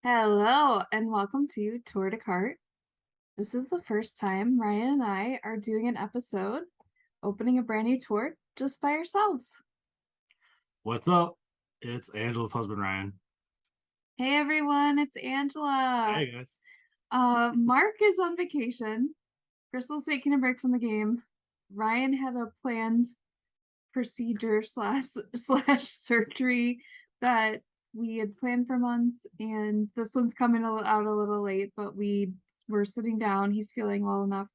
Hello and welcome to Tour de Cart. This is the first time Ryan and I are doing an episode opening a brand new tour just by ourselves. What's up? It's Angela's husband, Ryan. Hey everyone, it's Angela. Hey, guys. Mark is on vacation. Crystal's taking a break from the game. Ryan had a planned procedure slash surgery that we had planned for months, and this one's coming out a little late, but we were sitting down. He's feeling well enough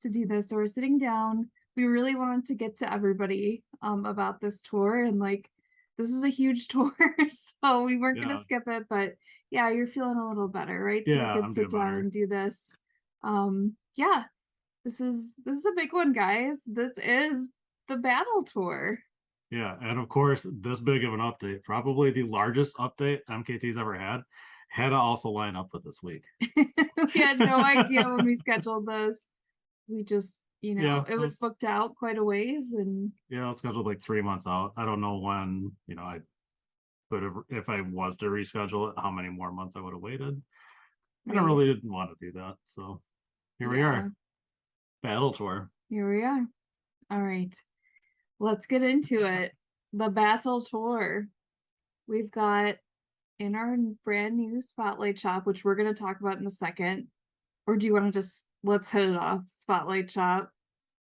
to do this, so we're sitting down. We really wanted to get to everybody about this tour, and like this is a huge tour, so we weren't gonna Yeah, skip it. But yeah, you're feeling a little better, right? So we yeah, could I'm sit doing down better. and do this. Yeah, this is a big one, guys. This is the battle tour. Yeah, and of course, this big of an update, probably the largest update MKT's ever had to also line up with this week. We had no idea when we scheduled this. We just, Yeah, it was booked out quite a ways, and I was scheduled like 3 months out. I don't know when, I could have, if I was to reschedule it, how many more months I would have waited. And I right. really didn't want to do that. So here we Yeah, are, Battle Tour. here we are. All right, let's get into it. The battle tour. We've got in our brand new spotlight shop, which we're going to talk about in a second. Or do you want to just let's hit it off? Spotlight shop.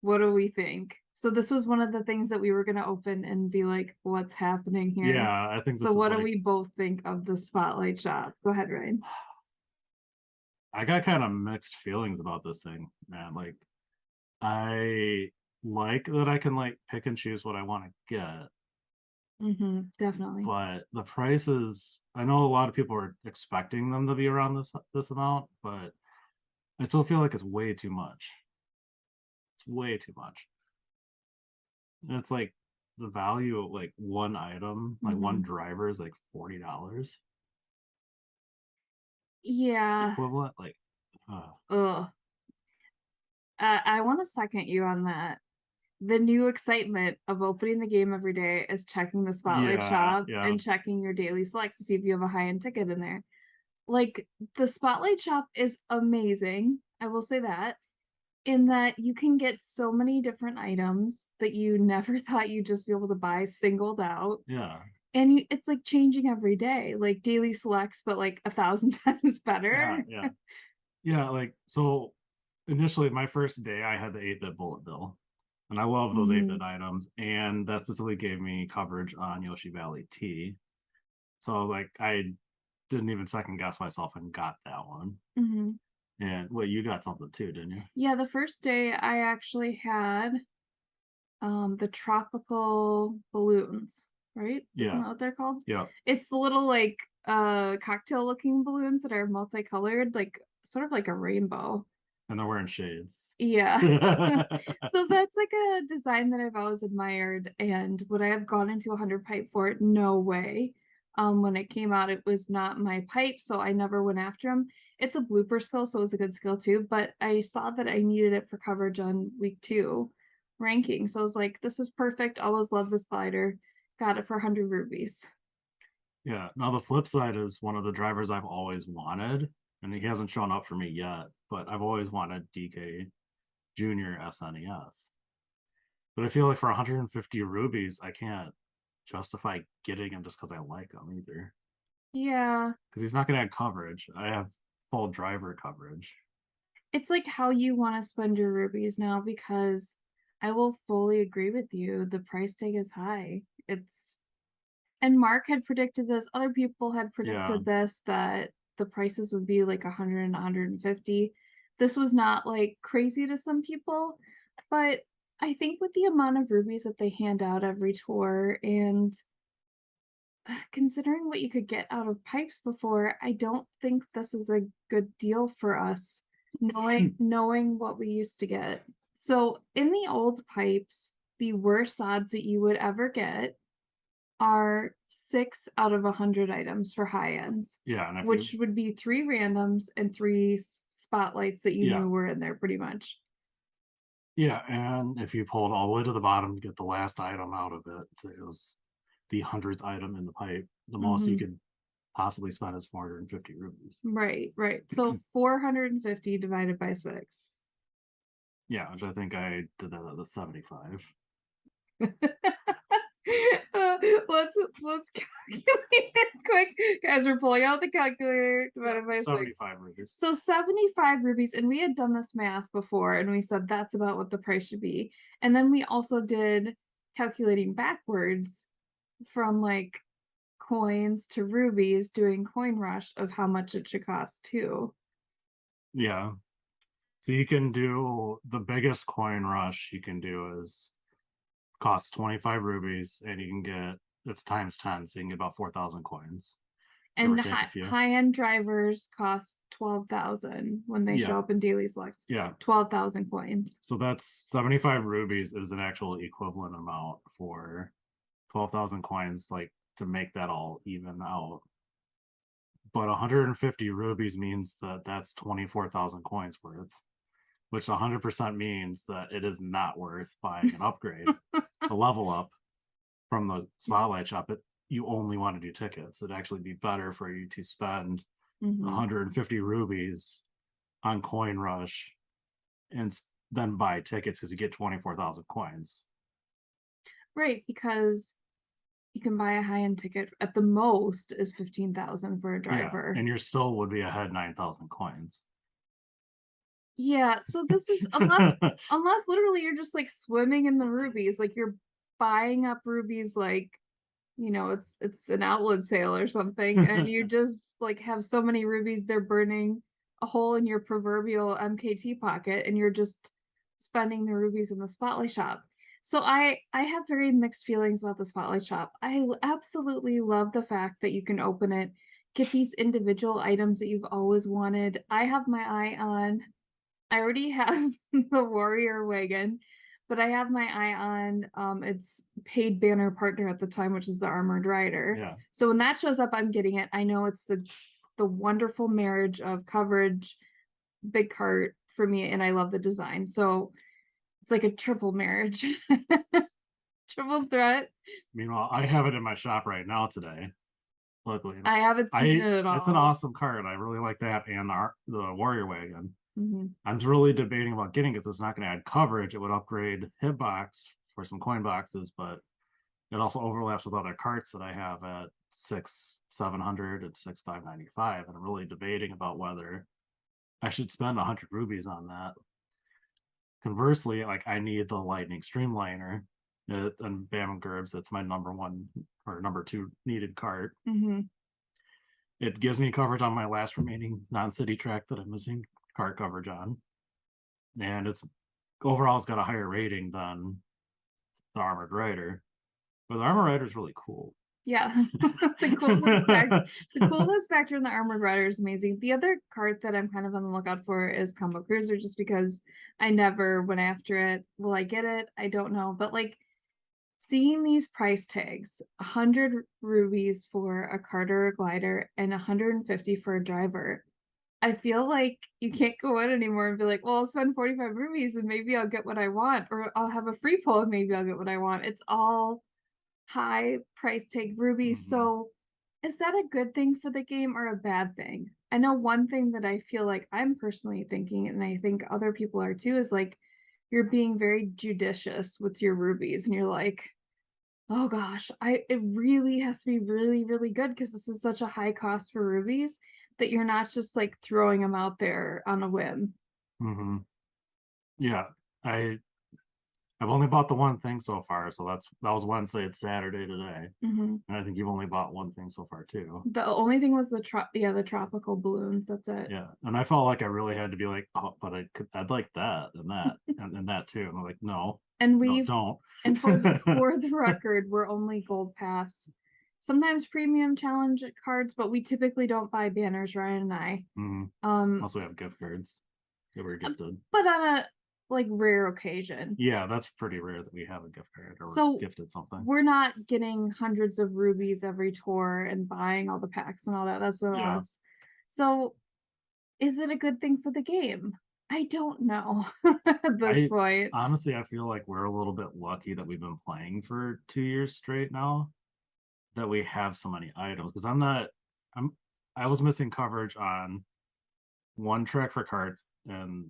What do we think? So this was one of the things that we were going to open and be like, what's happening here? Yeah, I think So this is what do like, we both think of the spotlight shop? Go ahead, Ryan. I got kind of mixed feelings about this thing, man. Like, I like that I can like pick and choose what I want to get, Definitely. but the prices, I know a lot of people are expecting them to be around this amount, but I still feel like it's way too much. It's way too much. And it's like the value of like one item, like one hmm driver is like $40. Yeah. Equivalent, like Ugh. I want to second you on that. The new excitement of opening the game every day is checking the spotlight yeah, shop yeah, and checking your daily selects to see if you have a high end ticket in there. Like the spotlight shop is amazing. I will say that. In that you can get so many different items that you never thought you'd just be able to buy singled out. yeah, And it's like changing every day, like daily selects, but like 1,000 times yeah, better. yeah. Yeah, like so initially my first day I had the 8-bit bullet bill. And I love those 8-bit hmm items. And that specifically gave me coverage on Yoshi Valley T. So I was like, I didn't even second guess myself and got that one. hmm And well, you got something too, didn't you? Yeah, the first day I actually had the tropical balloons, right? Isn't Yeah. that what they're called? Yeah. It's the little like cocktail looking balloons that are multicolored, like sort of like a rainbow. And they're wearing shades. Yeah. Yeah. So that's like a design that I've always admired. And would I have gone into a 100 pipe for it? No way. When it came out, it was not my pipe, so I never went after him. It's a blooper skill, so it was a good skill too. But I saw that I needed it for coverage on week 2 ranking. So I was like, this is perfect. Always love this glider. Got it for 100 rubies. Now the flip side is one of the drivers I've always wanted, and he hasn't shown up for me yet, but I've always wanted DK Junior SNES. But I feel like for 150 rubies, I can't justify getting him just because I like him either. Yeah. Because he's not going to have coverage. I have full driver coverage. It's like how you want to spend your rubies now, because I will fully agree with you. The price tag is high. It's and Mark had predicted this, other people had Yeah, predicted this, that the prices would be like 100 and 150. This was not like crazy to some people, but I think with the amount of rubies that they hand out every tour, and considering what you could get out of pipes before, I don't think this is a good deal for us, knowing what we used to get. So in the old pipes, the worst odds that you would ever get are 6 out of 100 items for high ends, yeah, and if you, which would be 3 randoms and 3 spotlights that you yeah, knew were in there pretty much. yeah, and if you pulled all the way to the bottom to get the last item out of it, say it was the 100th item in the pipe, the most you hmm could possibly spend is 450 rupees. Right, right. So 450 divided by 6. Yeah, which I think I did that at the 75. Let's calculate it quick. Guys, we're pulling out the calculator divided by 6. 75 rupees. So 75 rupees, and we had done this math before, and we said that's about what the price should be. And then we also did calculating backwards from like coins to rubies, doing coin rush of how much it should cost too. Yeah. So you can do the biggest coin rush you can do is costs 25 rupees, and you can get it's times 10, so you can get about 4,000 coins. And high-end drivers cost 12,000 when they show up in daily selects. Yeah. 12,000 coins. So that's 75 rubies is an actual equivalent amount for 12,000 coins, like to make that all even out. But 150 rubies means that that's 24,000 coins worth, which 100% means that it is not worth buying an upgrade, a level up from the spotlight shop. You only want to do tickets. It'd actually be better for you to spend 150 rupees on coin rush and then buy tickets because you get 24,000 coins. Right, because you can buy a high-end ticket at the most is 15,000 for a driver. Yeah, and you still would be ahead 9,000 coins. Yeah, so this is unless literally you're just like swimming in the rubies, like you're buying up rubies like, you know, it's an outlet sale or something, and you just like have so many rubies they're burning a hole in your proverbial MKT pocket, and you're just spending the rubies in the spotlight shop. So I have very mixed feelings about the spotlight shop. I absolutely love the fact that you can open it, get these individual items that you've always wanted. I have my eye on, I already have the warrior wagon, but I have my eye on its paid banner partner at the time, which is the armored rider. Yeah. So when that shows up, I'm getting it. I know it's the wonderful marriage of coverage, big cart for me, and I love the design. So it's like a triple marriage. Triple threat. Meanwhile, I have it in my shop right now today. Luckily, I haven't seen it at all. It's an awesome card. I really like that, and the warrior wagon. Mm-hmm. I'm really debating about getting it because it's not going to add coverage. It would upgrade hitbox for some coin boxes, but it also overlaps with other carts that I have at 6,700 and 6,595, and I'm really debating about whether I should spend 100 rubies on that. Conversely, like I need the lightning streamliner and Bam Gerbs. That's my number 1 or number 2 needed cart. Mm-hmm. It gives me coverage on my last remaining non-city track that I'm missing cart coverage on, and it's overall it's got a higher rating than the armored rider, but the armored rider is really cool. Yeah. The coolest factor in the armored rider is amazing. The other cart that I'm kind of on the lookout for is Combo Cruiser, just because I never went after it. Will I get it? I don't know. But like seeing these price tags, 100 rubies for a cart or a glider and 150 for a driver, I feel like you can't go in anymore and be like, well, I'll spend 45 rubies and maybe I'll get what I want, or I'll have a free pull and maybe I'll get what I want. It's all high price tag rubies. So is that a good thing for the game or a bad thing? I know one thing that I feel like I'm personally thinking, and I think other people are too, is like you're being very judicious with your rubies, and you're like, oh gosh, it really has to be really, really good because this is such a high cost for rubies that you're not just like throwing them out there on a whim. Yeah, I've only bought the one thing so far, so that was Wednesday. It's Saturday today, and I think you've only bought one thing so far too. The only thing was the tropical balloons. That's it. Yeah, and I felt like I really had to be like, oh, but I'd like that and that and that too. And I'm like, no, and don't. And for the record, we're only gold pass, sometimes premium challenge cards, but we typically don't buy banners, Ryan and I. Also, we have gift cards that we're gifted, but on a like rare occasion. Yeah, that's pretty rare that we have a gift card or so gifted something. We're not getting hundreds of rubies every tour and buying all the packs and all that. That's so us. So is it a good thing for the game? I don't know at this point. Honestly, I feel like we're a little bit lucky that we've been playing for 2 years straight now, that we have so many items, because I was missing coverage on one track for karts, and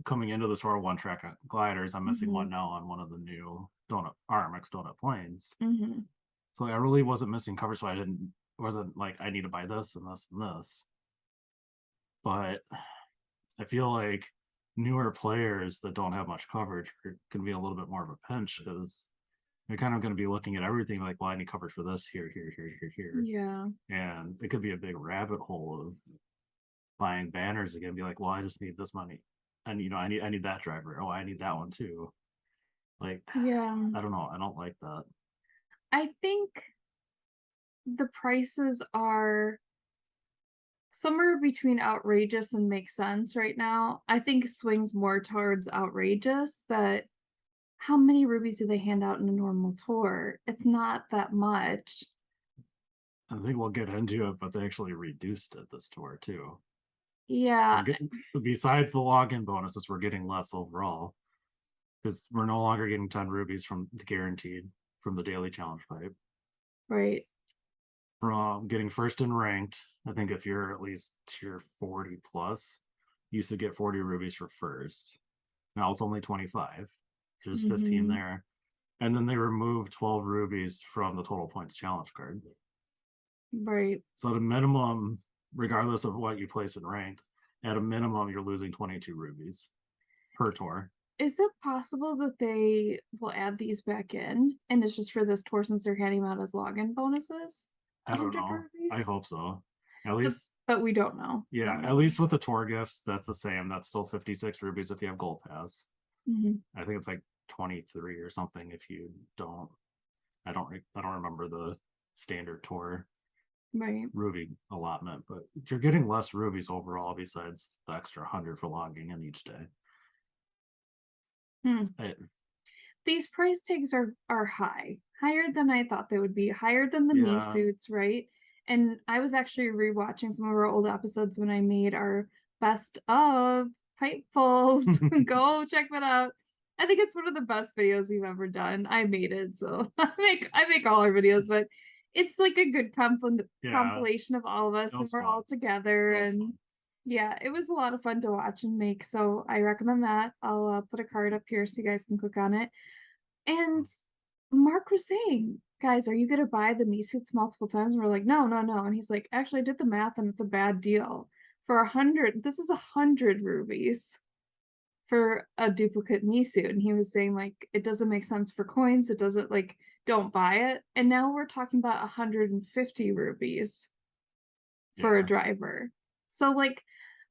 coming into the store, one track gliders. I'm missing one now on one of the new RMX donut planes. So I really wasn't missing coverage, so wasn't like I need to buy this and this and this. But I feel like newer players that don't have much coverage can be a little bit more of a pinch, because they're kind of going to be looking at everything like, well, I need coverage for this here, here, here, here, here. Yeah. And it could be a big rabbit hole of buying banners again, be like, well, I just need this money. And I need that driver. Oh, I need that one too. Like, Yeah. I don't know. I don't like that. I think the prices are somewhere between outrageous and make sense right now. I think swings more towards outrageous. That how many rubies do they hand out in a normal tour? It's not that much. I think we'll get into it, but they actually reduced it this tour too. Yeah. Besides the login bonuses, we're getting less overall, because we're no longer getting 10 rubies from the guaranteed from the daily challenge pipe. Right. From getting first in ranked, I think if you're at least tier 40 plus, you used to get 40 rubies for first. Now it's only 25. There's 15 there. And then they removed 12 rubies from the total points challenge card. Right. So at a minimum, regardless of what you place in ranked, at a minimum, you're losing 22 rubies per tour. Is it possible that they will add these back in and it's just for this tour since they're handing them out as login bonuses? I don't know. I hope so. At least, but we don't know. Yeah, at least with the tour gifts, that's the same. That's still 56 rubies if you have gold pass. I think it's like 23 or something if you don't. I don't remember the standard tour ruby allotment, but you're getting less rubies overall besides the extra 100 for logging in each day. These price tags are higher than I thought they would be, higher than the me suits, right? And I was actually rewatching some of our old episodes when I made our best of pipe pulls. Go check that out. I think it's one of the best videos we've ever done. I made it, so I make all our videos, but it's like a good compilation of all of us, and we're all together. And yeah, it was a lot of fun to watch and make. So I recommend that. I'll put a card up here so you guys can click on it. And Mark was saying, guys, are you going to buy the me suits multiple times? And we're like, no. And he's like, actually, I did the math and it's a bad deal. For 100, this is 100 rubies for a duplicate me suit. And he was saying, like, it doesn't make sense for coins. It doesn't, like, don't buy it. And now we're talking about 150 rubies for a driver. So, like,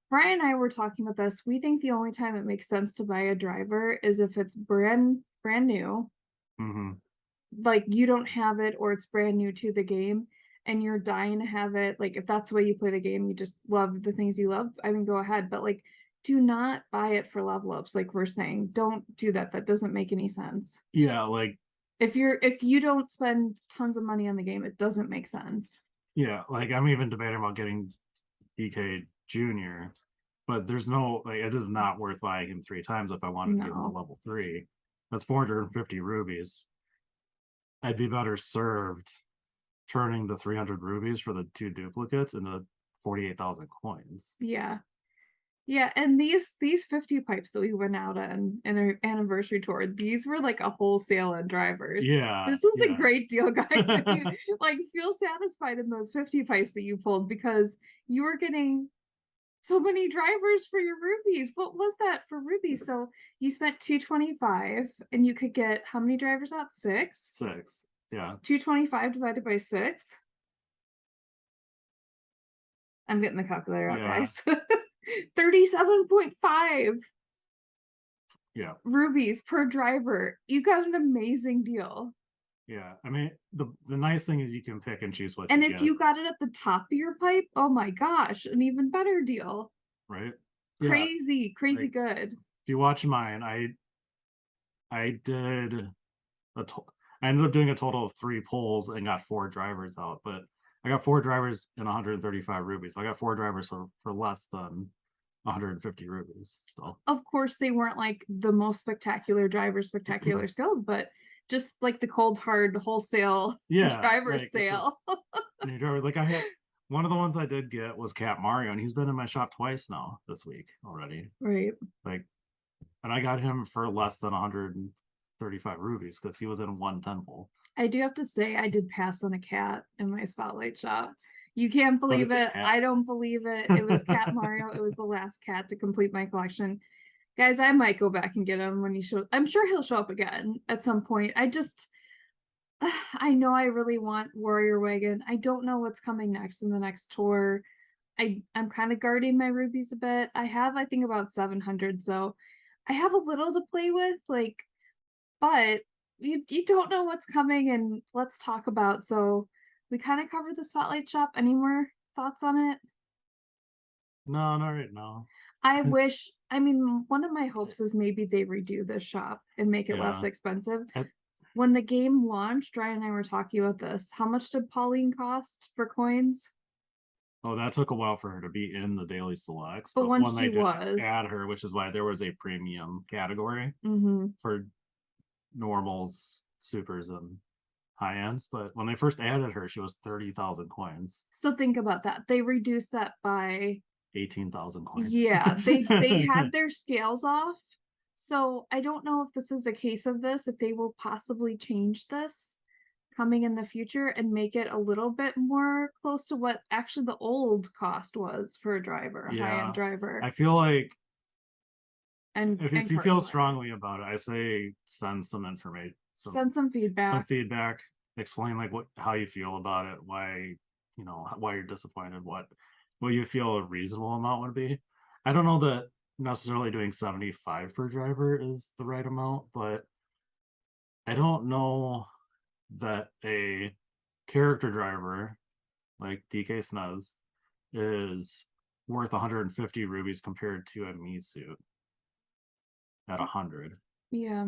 Brian and I were talking about this. We think the only time it makes sense to buy a driver is if it's brand new. Like you don't have it or it's brand new to the game and you're dying to have it. Like if that's the way you play the game, you just love the things you love, I mean, go ahead. But like, do not buy it for level ups. Like we're saying, don't do that. That doesn't make any sense. Yeah, like if you don't spend tons of money on the game, it doesn't make sense. Yeah, like I'm even debating about getting DK Junior, but there's no, like, it is not worth buying him 3 times if I wanted to get him a level 3. That's 450 rubies. I'd be better served turning the 300 rubies for the 2 duplicates into 48,000 coins. Yeah. And these 50 pipes that we went out on in our anniversary tour, these were like a wholesale on drivers. This was a great deal, guys. If you like feel satisfied in those 50 pipes that you pulled, because you were getting so many drivers for your rubies. What was that for rubies? So you spent 225 and you could get how many drivers out? 6? 6. Yeah. 225 divided by 6. I'm getting the calculator out, guys. 37.5 rubies per driver. You got an amazing deal. Yeah, I mean, the nice thing is you can pick and choose what and you get. And if you got it at the top of your pipe, oh my gosh, an even better deal. Right? Crazy like, good. If you watch mine, I did I ended up doing a total of 3 pulls and got 4 drivers out, but I got 4 drivers and 135 rubies. So I got 4 drivers for less than 150 rubies. So of course they weren't like the most spectacular drivers, spectacular skills, but just like the cold hard wholesale driver sale. New driver, like I One of the ones I did get was Cat Mario, and he's been in my shop twice now this week already. Right. Like, and I got him for less than 135 rubies because he was in one temple. I do have to say, I did pass on a cat in my spotlight shop. You can't believe it. I don't believe it. It was Cat Mario. It was the last cat to complete my collection. Guys, I might go back and get him when he shows. I'm sure he'll show up again at some point. I know I really want Warrior Wagon. I don't know what's coming next in the next tour. I'm kind of guarding my rubies a bit. I have, I think, about 700, so I have a little to play with, like, but you don't know what's coming, and let's talk about. So we kind of covered the spotlight shop. Any more thoughts on it? No, not right now. I wish, I mean, one of my hopes is maybe they redo this shop and make it less Yeah. expensive. I- When the game launched, Ryan and I were talking about this. How much did Pauline cost for coins? Oh, that took a while for her to be in the daily selects, But but when when she they did was, add her, which is why there was a premium category for normals, supers, and high ends. But when they first added her, she was 30,000 coins, so think about that. They reduced that by 18,000 coins. yeah, they had their scales off. So I don't know if this is a case of this, if they will possibly change this coming in the future and make it a little bit more close to what actually the old cost was for a driver, a high-end driver. I feel like and if you feel strongly about it, I say send some information, send some feedback, explain like how you feel about it, why why you're disappointed, what you feel a reasonable amount would be. I don't know that necessarily doing 75 per driver is the right amount, but I don't know that a character driver like DK Snuz is worth 150 rubies compared to a me suit at 100. Yeah.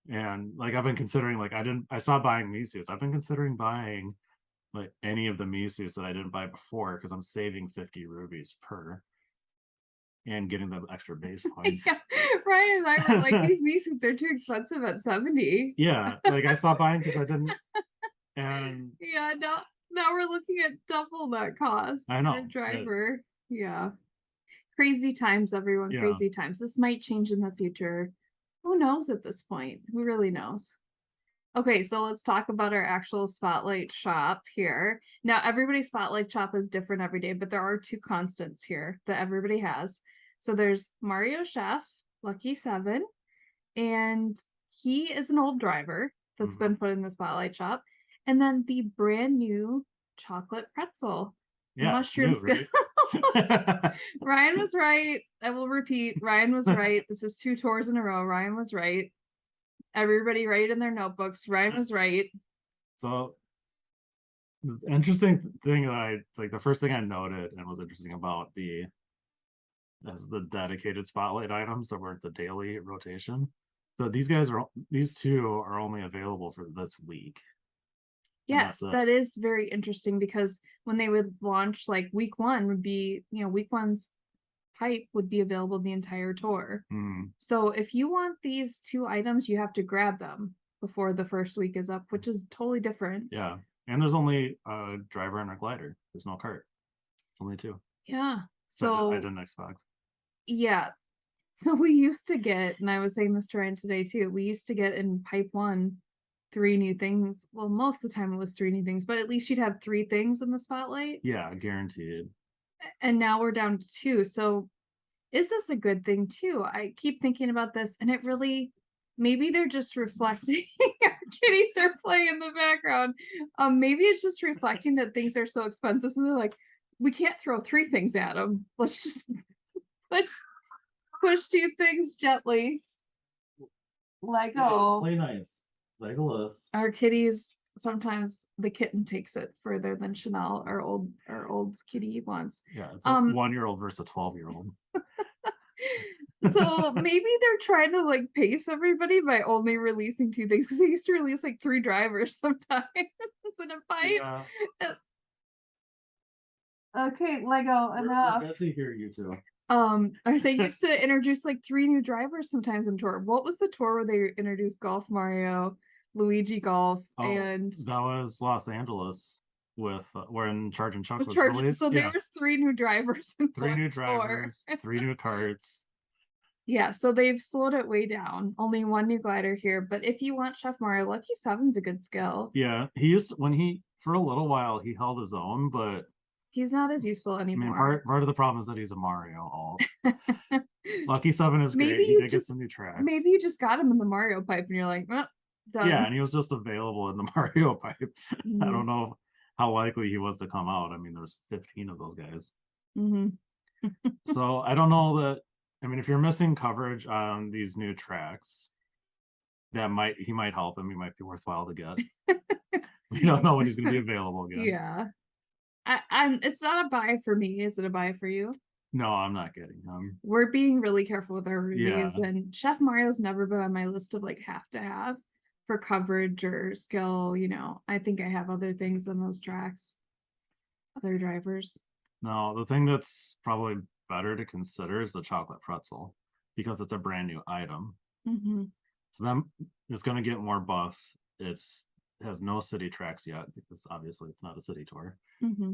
And like I've been considering, like I stopped buying me suits. I've been considering buying like any of the me suits that I didn't buy before because I'm saving 50 rubies per and getting the extra base points. Yeah. Ryan and I were like, these me suits are too expensive at 70. Yeah, like I stopped buying because I didn't. And yeah, now we're looking at double that cost. I know for a driver. Yeah. Crazy times, everyone. Yeah. Crazy times. This might change in the future. Who knows at this point? Who really knows? Okay, so let's talk about our actual spotlight shop here. Now, everybody's spotlight shop is different every day, but there are two constants here that everybody has. So there's Mario Chef, Lucky 7, and he is an old driver that's been put in the spotlight shop. And then the brand new chocolate pretzel. Yeah, mushrooms. new, right? Ryan was right. I will repeat. Ryan was right. This is 2 tours in a row. Ryan was right. Everybody write in their notebooks. Ryan was right. So the interesting thing that I like, the first thing I noted and was interesting about the dedicated spotlight items that were the daily rotation. So these two are only available for this week. Yes, that is very interesting because when they would launch, like week 1 would be, week 1's pipe would be available the entire tour. So if you want these 2 items, you have to grab them before the first week is up, which is totally different. Yeah. And there's only a driver and a glider. There's no cart. It's only 2. Yeah. So I didn't expect. Yeah. So we used to get, and I was saying this to Ryan today too, we used to get in pipe 1 3 new things. Well, most of the time it was 3 new things, but at least you'd have 3 things in the spotlight. Yeah, guaranteed. And now we're down to 2. So is this a good thing too? I keep thinking about this, and it really, maybe they're just reflecting. Our kitties are playing in the background. Maybe it's just reflecting that things are so expensive. So they're like, we can't throw 3 things at them. Let's just push 2 things gently. Lego. Play nice. Legolas. Our kitties, sometimes the kitten takes it further than Chanel, our old kitty wants. Yeah, it's a 1-year-old versus a 12-year-old. So maybe they're trying to like pace everybody by only releasing 2 things, because they used to release like 3 drivers sometimes in a pipe. Yeah. Okay, Lego, enough. We're busy here, you two. They used to introduce like 3 new drivers sometimes in tour. What was the tour where they introduced Golf Mario, Luigi Golf, and that was Los Angeles. with when Charge and Chuck With was charge, released. so Yeah, there's 3 new drivers in 3 new Warped Tour. drivers, 3 new carts. Yeah, so they've slowed it way down. Only 1 new glider here, but if you want Chef Mario, Lucky 7's a good skill. Yeah, he used when he for a little while he held his own, but He's not as useful I mean anymore. part of the problem is that he's a Mario alt. Lucky 7 is Maybe great. He you did get just some new tracks. maybe you just got him in the Mario pipe and you're like, "Oh, done." Yeah, and he was just available in the Mario pipe. I Mhm. don't know how likely he was to come out. I mean, there's 15 of those guys. Mhm. So I don't know that. I mean, if you're missing coverage on these new tracks, he might help him. He might be worthwhile to get. We don't know when he's going to be available again. Yeah. I'm it's not a buy for me. Is it a buy for you? No, I'm not getting him. We're being really careful with our reviews, Yeah. and Chef Mario's never been on my list of like have to have for coverage or skill. I think I have other things on those tracks, other drivers. No, the thing that's probably better to consider is the chocolate pretzel because it's a brand new item. Mm-hmm. So then it's going to get more buffs. It has no city tracks yet because obviously it's not a city tour. Mm-hmm.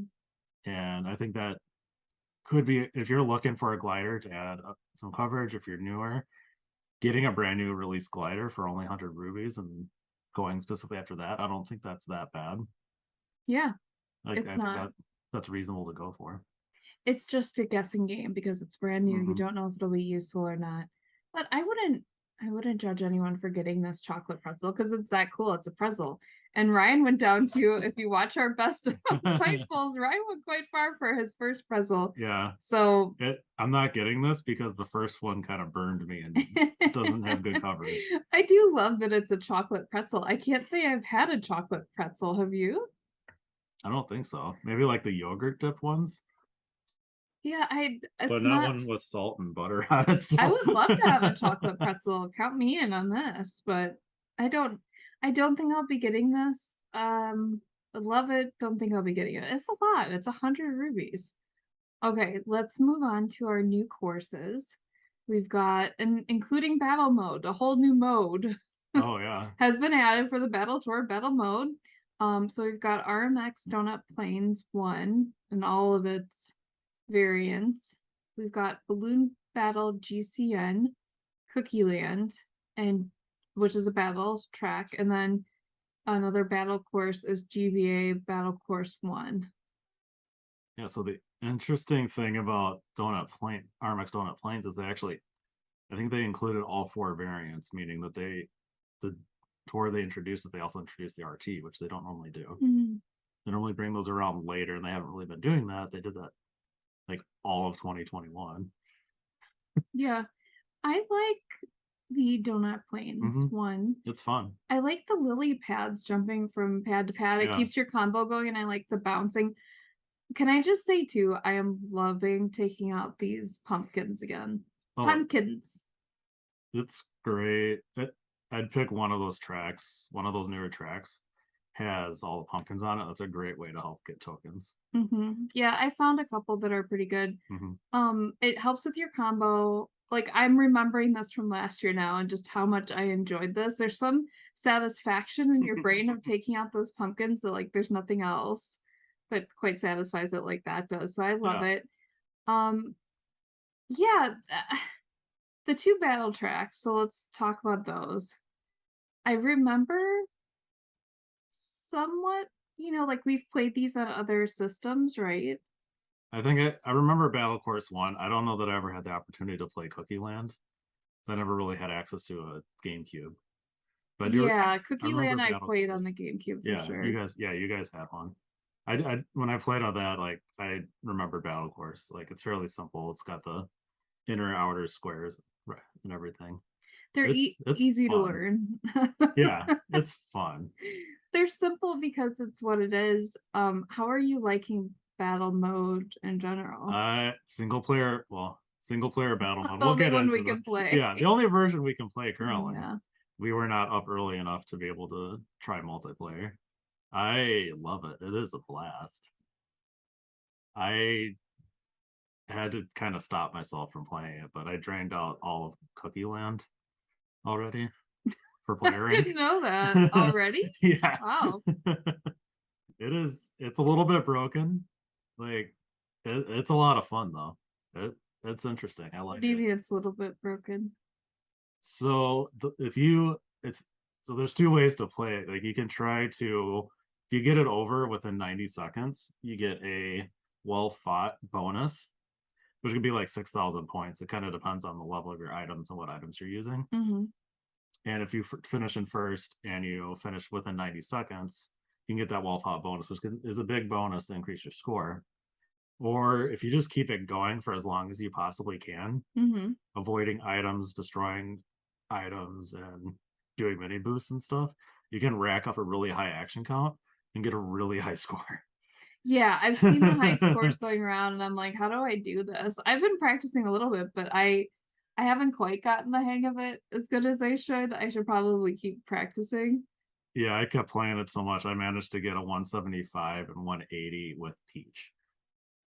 And I think that could be, if you're looking for a glider to add some coverage, if you're newer, getting a brand new release glider for only 100 rubies and going specifically after that, I don't think that's that bad. Yeah, Like, it's I think not. that's reasonable to go for. It's just a guessing game because it's brand new. You Mhm. don't know if it'll be useful or not. But I wouldn't judge anyone for getting this chocolate pretzel because it's that cool. It's a pretzel. And Ryan went down to, if you watch our best of pipe bowls, Ryan went quite far for his first pretzel. Yeah. So I'm not getting this because the first one kind of burned me and doesn't have good coverage. I do love that it's a chocolate pretzel. I can't say I've had a chocolate pretzel. Have you? I don't think so. Maybe like the yogurt dip ones, Yeah, but it's not not. one with salt and butter on it. I Still. would love to have a chocolate pretzel. Count me in on this, but I don't I don't think I'll be getting this. I love it. Don't think I'll be getting it. It's a lot. It's 100 rubies. Okay, let's move on to our new courses. We've got including battle mode, a whole new mode Oh yeah. has been added for the battle tour battle mode. So we've got RMX Donut Plains 1 and all of its variants. We've got Balloon Battle GCN, Cookie Land, and which is a battle track, and then another battle course is GBA Battle Course 1. Yeah, so the interesting thing about RMX Donut Plains is I think they included all 4 variants, meaning that the tour they introduced it, they also introduced the RT, which they don't normally do. Mm-hmm. They normally bring those around later, and they haven't really been doing that. They did that like all of 2021. Yeah, I like the Donut Plains one. It's fun. I like the lily pads jumping from pad to pad. It keeps your combo going, and I like the bouncing. Can I just say too, I am loving taking out these pumpkins again. Oh, Pumpkins. it's great. I'd pick one of those tracks, one of those newer tracks has all the pumpkins on it. That's a great way to help get tokens. Yeah, I found a couple that are pretty good. Mm-hmm. It helps with your combo. Like, I'm remembering this from last year now and just how much I enjoyed this. There's some satisfaction in your brain of taking out those pumpkins that like there's nothing else that quite satisfies it like that does. So I love it. Yeah, the 2 battle tracks. So let's talk about those. I remember somewhat, like we've played these on other systems, right? I think I remember Battle Course 1. I don't know that I ever had the opportunity to play Cookie Land. I never really had access to a GameCube. But yeah, Cookie Land I Battle played Course. on the GameCube for Yeah, sure. you guys had one. I when I played on that, like I remember Battle Course. Like it's fairly simple. It's got the inner and outer squares and everything. They're it's easy fun. to learn. Yeah, it's fun. They're simple because it's what it is. How are you liking battle mode in general? Single player battle mode. The We'll only get one into we can play. Yeah, the only version we can play currently. Yeah. We were not up early enough to be able to try multiplayer. I love it. It is a blast. I had to kind of stop myself from playing it, but I drained out all of Cookie Land already for player I rank. didn't know that already. Yeah. Wow. It's a little bit broken. Like it's a lot of fun though. It's interesting. I What like do you it. mean it's a little bit broken? So if you it's so there's two ways to play it. Like you can try to if you get it over within 90 seconds, you get a well fought bonus, which could be like 6,000 points. It kind of depends on the level of your items and what items you're using. Mm-hmm. And if you finish in first and you finish within 90 seconds, you can get that well fought bonus, which is a big bonus to increase your score. Or if you just keep it going for as long as you possibly can, Mm-hmm. avoiding items, destroying items, and doing mini boosts and stuff, you can rack up a really high action count and get a really high score. Yeah, I've seen the high scores going around and I'm like, how do I do this? I've been practicing a little bit, but I haven't quite gotten the hang of it as good as I should. I should probably keep practicing. Yeah, I kept playing it so much I managed to get a 175 and 180 with Peach.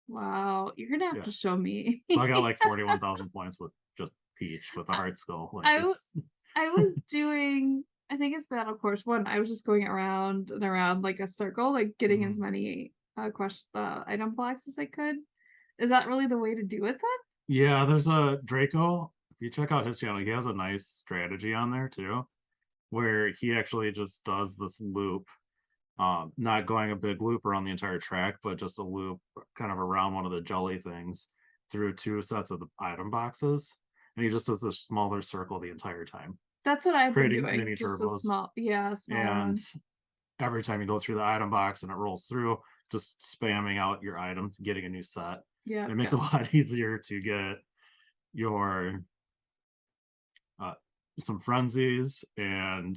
Wow, you're gonna have Yeah. to show me. So I got like 41,000 points with just Peach with a heart skull. Like I it's I was doing, I think it's Battle Course 1. I was just going around and around like a circle, like getting as mm, many item blocks as I could. Is that really the way to do it then? yeah, there's a Draco. If you check out his channel, he has a nice strategy on there too, where he actually just does this loop, not going a big loop around the entire track, but just a loop kind of around one of the jelly things through two sets of the item boxes. And he just does a smaller circle the entire time, That's what I've been creating doing. mini Just a turbos. small, yeah, a smaller And one. every time you go through the item box and it rolls through, just spamming out your items, getting a new set. Yeah, It makes yeah. it a lot easier to get your uh, some frenzies. And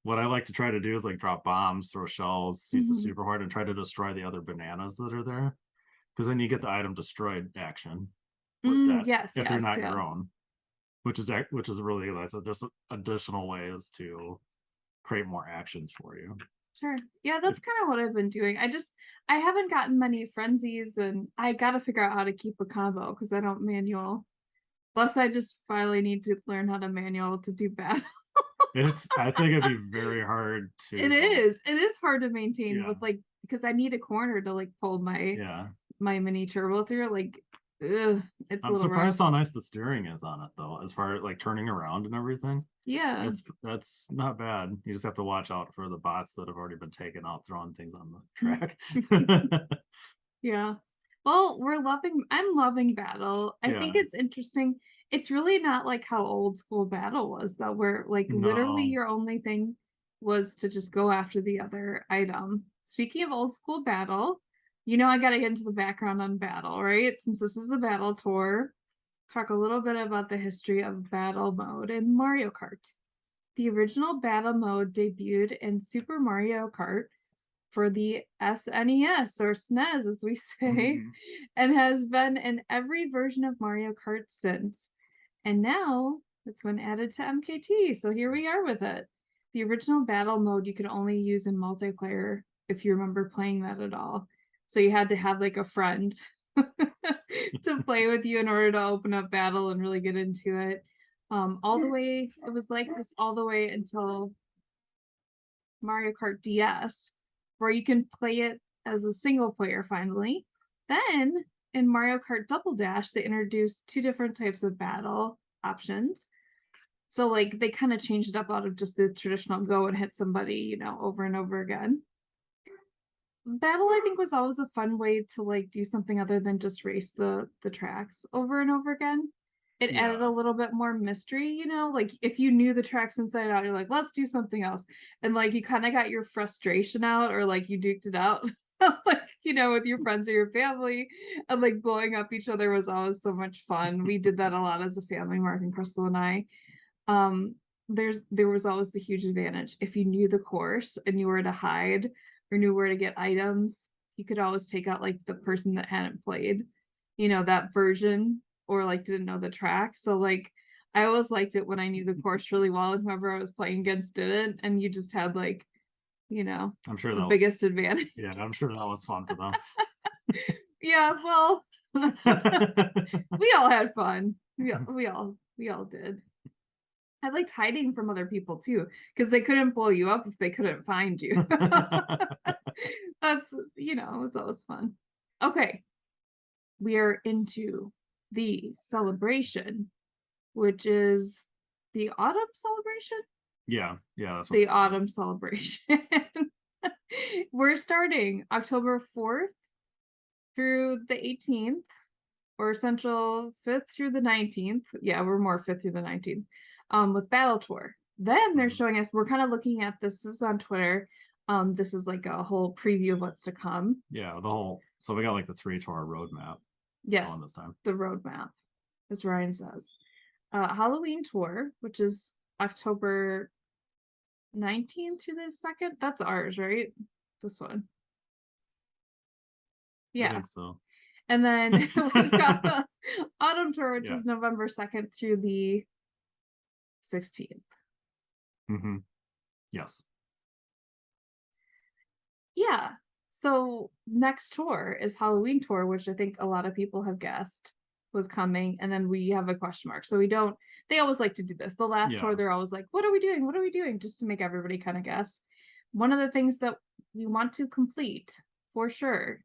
what I like to try to do is like drop bombs, throw shells, use the Mhm. super hard, and try to destroy the other bananas that are there. Because then you get the item destroyed action with that Yes, if they're yes, not your yes. own, which is really nice. So just additional ways to create more actions for you. Sure. Yeah, If that's kind of what I've been doing. I haven't gotten many frenzies and I got to figure out how to keep a combo because I don't manual. Plus, I just finally need to learn how to manual to do bad. I think it'd be very hard It to, is. It is hard to maintain yeah, with like because I need a corner to like pull yeah. my mini turbo through. Like, ugh, it's a I'm little rough. surprised how nice the steering is on it though, as far as like turning around and everything. Yeah. That's not bad. You just have to watch out for the bots that have already been taken out throwing things on the Mm. track. Yeah. Well, I'm loving Battle. I think Yeah. it's interesting. It's really not like how old school Battle was though, where like literally No. your only thing was to just go after the other item. Speaking of old school Battle, I gotta get into the background on Battle, right? Since this is the Battle Tour, talk a little bit about the history of Battle mode in Mario Kart. The original Battle mode debuted in Super Mario Kart for the SNES or SNES, as we say, Mhm. and has been in every version of Mario Kart since. And now it's been added to MKT. So here we are with it. The original battle mode you could only use in multiplayer if you remember playing that at all. So you had to have like a friend to play with you in order to open up battle and really get into it. All the way, it was like this all the way until Mario Kart DS, where you can play it as a single player finally. Then in Mario Kart Double Dash, they introduced two different types of battle options. So like they kind of changed it up out of just the traditional go and hit somebody, over and over again. Battle I think was always a fun way to like do something other than just race the tracks over and over again. It added Yeah. a little bit more mystery, like if you knew the tracks inside out, you're like, let's do something else. And like you kind of got your frustration out or like you duked it out like, with your friends or your family and like blowing up each other was always so much fun. We did that a lot as a family, Mark and Crystal and I. um there was always the huge advantage if you knew the course and you were to hide or knew where to get items. You could always take out like the person that hadn't played that version or like didn't know the track. So like I always liked it when I knew the course really well and whoever I was playing against didn't, and you just had like I'm sure the that was biggest advantage. yeah, I'm sure that was fun for them. Yeah, well, we all had fun. We all did. I liked hiding from other people too, because they couldn't blow you up if they couldn't find you. That's, it's always fun. Okay. We are into the celebration, which is the autumn celebration? Yeah, that's what. The autumn celebration. We're starting October 4th through the 18th, or Central 5th through the 19th. Yeah, we're more 5th through the 19th, with Battle Tour. Then they're showing us, we're kind of looking at this is on Twitter. This is like a whole preview of what's to come. Yeah, so we got like the 3-tour roadmap Yes, going this time. the roadmap, as Ryan says. Halloween tour, which is October 19th through the 2nd. That's ours, right? This one. I Yeah. think so. And then we got the autumn tour, which Yeah. is November 2nd through the 16th. Yes. Yeah. So next tour is Halloween tour, which I think a lot of people have guessed was coming. And then we have a question mark. So they always like to do this. The last tour, they're always like, what are we doing? What are we doing? Just to make everybody kind of guess. One of the things that we want to complete for sure,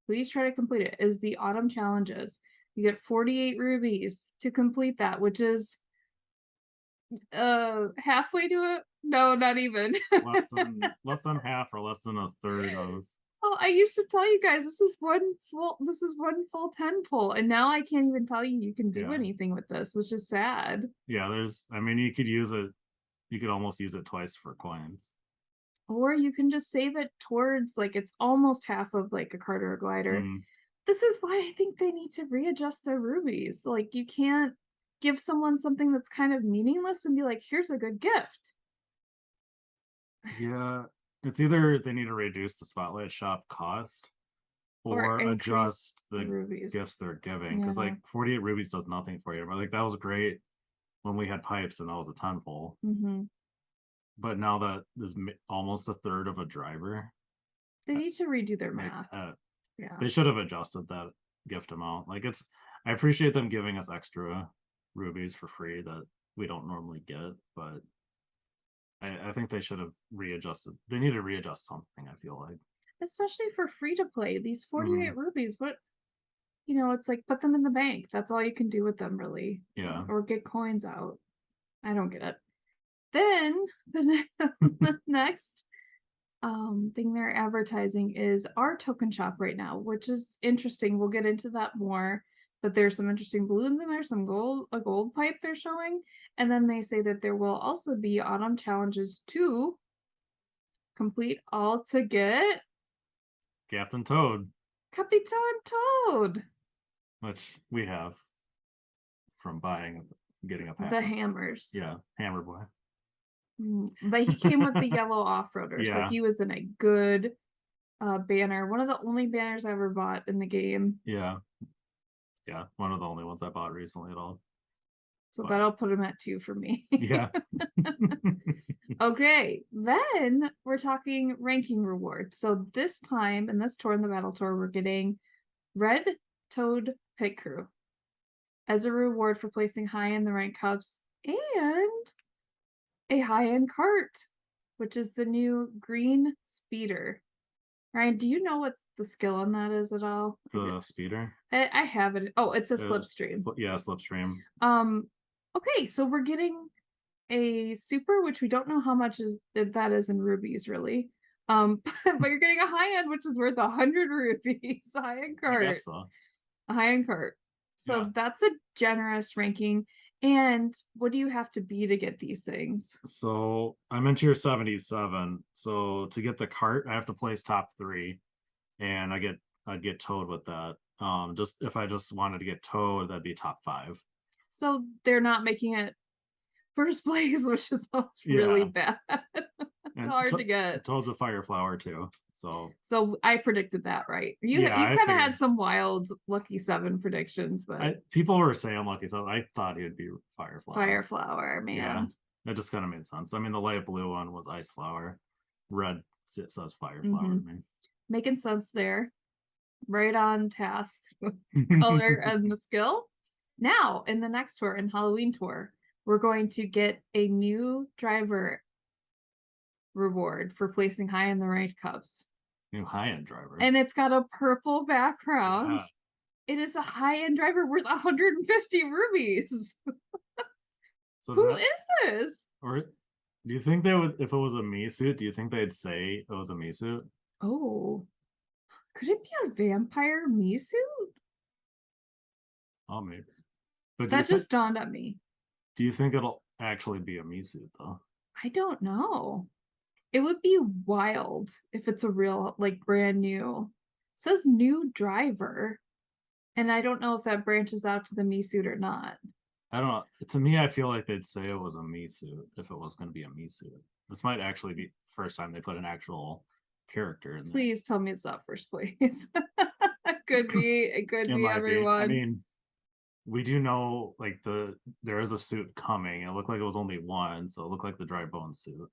please try to complete it, is the autumn challenges. You get 48 rubies to complete that, which is halfway to it. No, not even. less than half or less than a third of. Oh, I used to tell you guys this is one full 10 pull, and now I can't even tell you can do anything with this, which is sad. Yeah, you could use it, you could almost use it twice for coins. Or you can just save it towards, like, it's almost half of like a cart or a glider. This is why I think they need to readjust their rubies. Like, you can't give someone something that's kind of meaningless and be like, here's a good gift. Yeah, it's either they need to reduce the spotlight shop cost or adjust the rubies gifts they're giving, because like 48 rubies does nothing for you. But like that was great when we had pipes and that was a 10 pull. But now that is almost a third of a driver, they need to redo their math. They should have adjusted that gift amount. Like, I appreciate them giving us extra rubies for free that we don't normally get, but I think they should have readjusted. They need to readjust something, I feel like. Especially for free to play. These 48 rubies, what, it's like, put them in the bank. That's all you can do with them, really. Yeah. Or get coins out. I don't get it. Then the next thing they're advertising is our token shop right now, which is interesting. We'll get into that more. But there's some interesting balloons in there, a gold pipe they're showing. And then they say that there will also be autumn challenges to complete, all to get Captain Toad. Capitan Toad. Which we have from getting a pack. The hammers. Yeah, Hammer Boy. But he came with the yellow off-roader, so he was in a good banner. One of the only banners I ever bought in the game. Yeah, one of the only ones I bought recently at all. So that'll put him at 2 for me. Yeah. Okay, then we're talking ranking rewards. So this time in this tour, in the battle tour, we're getting Red Toad Pit Crew as a reward for placing high in the rank cups, and a high-end cart, which is the new green speeder. Ryan, do you know what the skill on that is at all? The speeder? I have it. Oh, it's a slipstream. Slipstream. Okay, so we're getting a super, which we don't know how much that is in rubies, really. But you're getting a high end, which is worth 100 rupees. A high end cart. I guess so. A high end cart. So that's a generous ranking. And what do you have to be to get these things? So I'm in tier 77. So to get the cart, I have to place top 3, and I'd get Toad with that. Just if I just wanted to get Toad, that'd be top 5. So they're not making it first place, which is really bad. It's hard to get. Toad's a fire flower too. So I predicted that right. You kind of had some wild lucky 7 predictions, but people were saying lucky 7. I thought he would be fire flower. Fire flower, man. Yeah, that just kind of made sense. I mean, the light blue one was ice flower. Red says fire flower to me. Making sense there. Right on task with color and the skill. Now, in the next tour, in Halloween tour, we're going to get a new driver reward for placing high in the ranked cups. New high-end driver. And it's got a purple background. Yeah. It is a high-end driver worth 150 rubies. So Who is this? Or do you think they would, if it was a me suit, do you think they'd say it was a me suit? Oh, could it be a vampire me suit? Oh, maybe. But That just dawned on me. do you think it'll actually be a me suit though? I don't know. It would be wild if it's a real, like, brand new. It says new driver. And I don't know if that branches out to the me suit or not. I don't know. To me, I feel like they'd say it was a me suit if it was going to be a me suit. This might actually be the first time they put an actual character in there. Please tell me it's not first place. It could be everyone. I mean, we do know like there is a suit coming. It looked like it was only one, so it looked like the dry bone suit.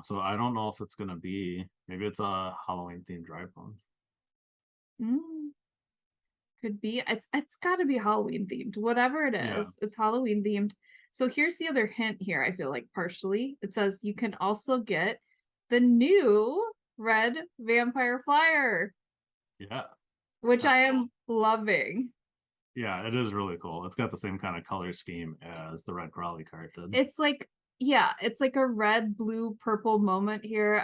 So I don't know if it's gonna be, maybe it's a Halloween themed dry bones. Could be. It's got to be Halloween themed. Whatever it is, it's Halloween themed. So here's the other hint here. I feel like partially it says you can also get the new red vampire flyer. Yeah, which I am loving. Yeah, it is really cool. It's got the same kind of color scheme as the red Crowley card did. It's like, yeah, it's like a red, blue, purple moment here.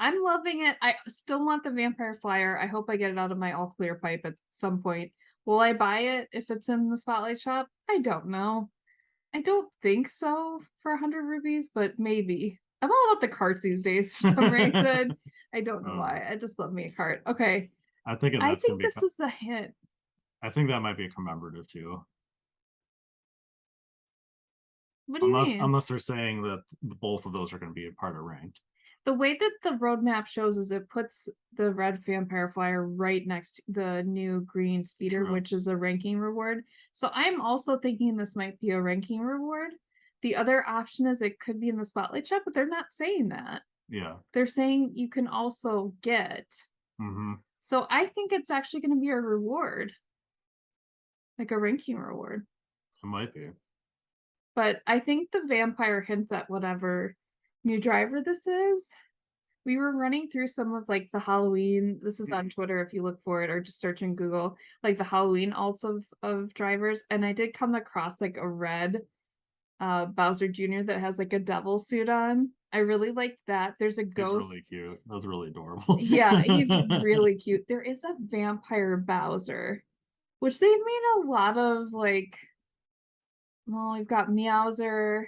I'm loving it. I still want the vampire flyer. I hope I get it out of my all clear pipe at some point. Will I buy it if it's in the Spotlight shop? I don't know. I don't think so for 100 rubies, but maybe. I'm all about the carts these days for some reason. I don't know why. I just love me a cart. Okay. I think this is a hint. I think that might be a commemorative too. What do you mean? Unless they're saying that both of those are going to be a part of ranked. The way that the roadmap shows is it puts the red vampire flyer right next to the new green speeder, which is a ranking reward. So I'm also thinking this might be a ranking reward. The other option is it could be in the Spotlight shop, but they're not saying that. Yeah. They're saying you can also get. So I think it's actually going to be a reward. Like a ranking reward. It might be. But I think the vampire hints at whatever new driver this is. We were running through some of like the Halloween, this is on Twitter if you look for it, or just search in Google, like the Halloween alts of drivers, and I did come across like a red Bowser Jr. that has like a devil suit on. I really liked that. There's a ghost. He's really cute. That was really adorable. Yeah, he's really cute. There is a vampire Bowser, which they've made a lot of, like, well, we've got Meowser,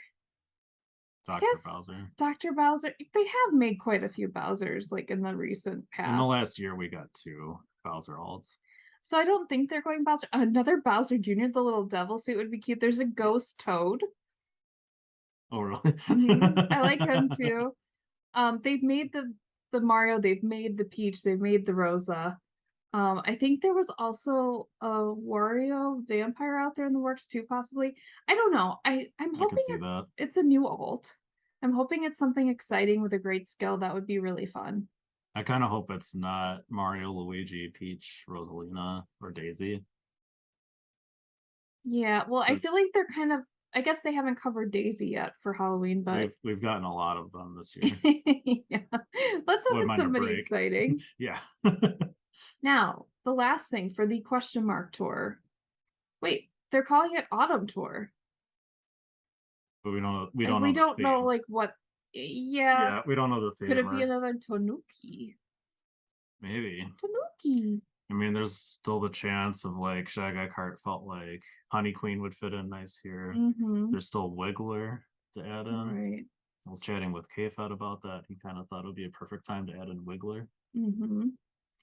Dr. Bowser. They have made quite a few Bowsers, like, in the recent past. In the last year, we got 2 Bowser alts. So I don't think they're going Bowser. Another Bowser Jr., the little devil suit would be cute. There's a ghost Toad. Oh, really? I like him too. They've made the Mario, they've made the Peach, they've made the Rosa. I think there was also a Wario vampire out there in the works too, possibly. I don't know. I'm hoping it's a new alt. I'm hoping it's something exciting with a great skill. That would be really fun. I kind of hope it's not Mario, Luigi, Peach, Rosalina, or Daisy. Yeah, well, I feel like they're kind of, I guess they haven't covered Daisy yet for Halloween, but we've gotten a lot of them this year. Yeah. Let's hope it's somebody exciting. Yeah. Now, the last thing for the question mark tour. Wait, they're calling it Autumn Tour. But we don't know like what. Yeah, we don't know the theme. Could it be another Tanuki? Maybe. Tanuki. I mean, there's still the chance of like Shy Guy Cart felt like Honey Queen would fit in nice here. There's still Wiggler to add in. Right. I was chatting with K-Fed about that. He kind of thought it would be a perfect time to add in Wiggler.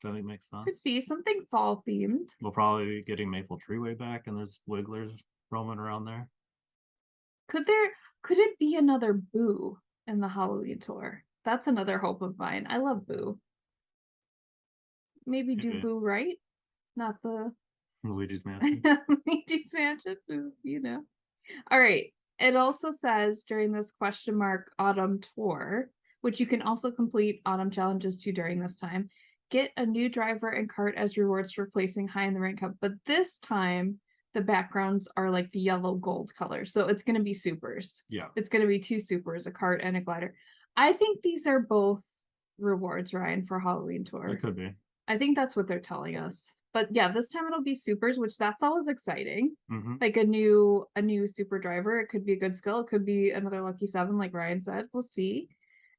I think makes sense. Could be something fall themed. We'll probably be getting Maple Treeway back, and there's Wigglers roaming around there. Could it be another Boo in the Halloween tour? That's another hope of mine. I love Boo. Maybe do Boo right, not the Luigi's Mansion. Luigi's Mansion, Boo, you know. All right. It also says during this question mark autumn tour, which you can also complete autumn challenges too during this time. Get a new driver and cart as rewards for placing high in the rank cup. But this time, the backgrounds are like the yellow gold color. So it's going to be supers. Yeah. It's going to be 2 supers, a cart and a glider. I think these are both rewards, Ryan, for Halloween tour. It could be. I think that's what they're telling us. But yeah, this time it'll be supers, which that's always exciting. Like a new super driver. It could be a good skill. It could be another lucky 7, like Ryan said. We'll see.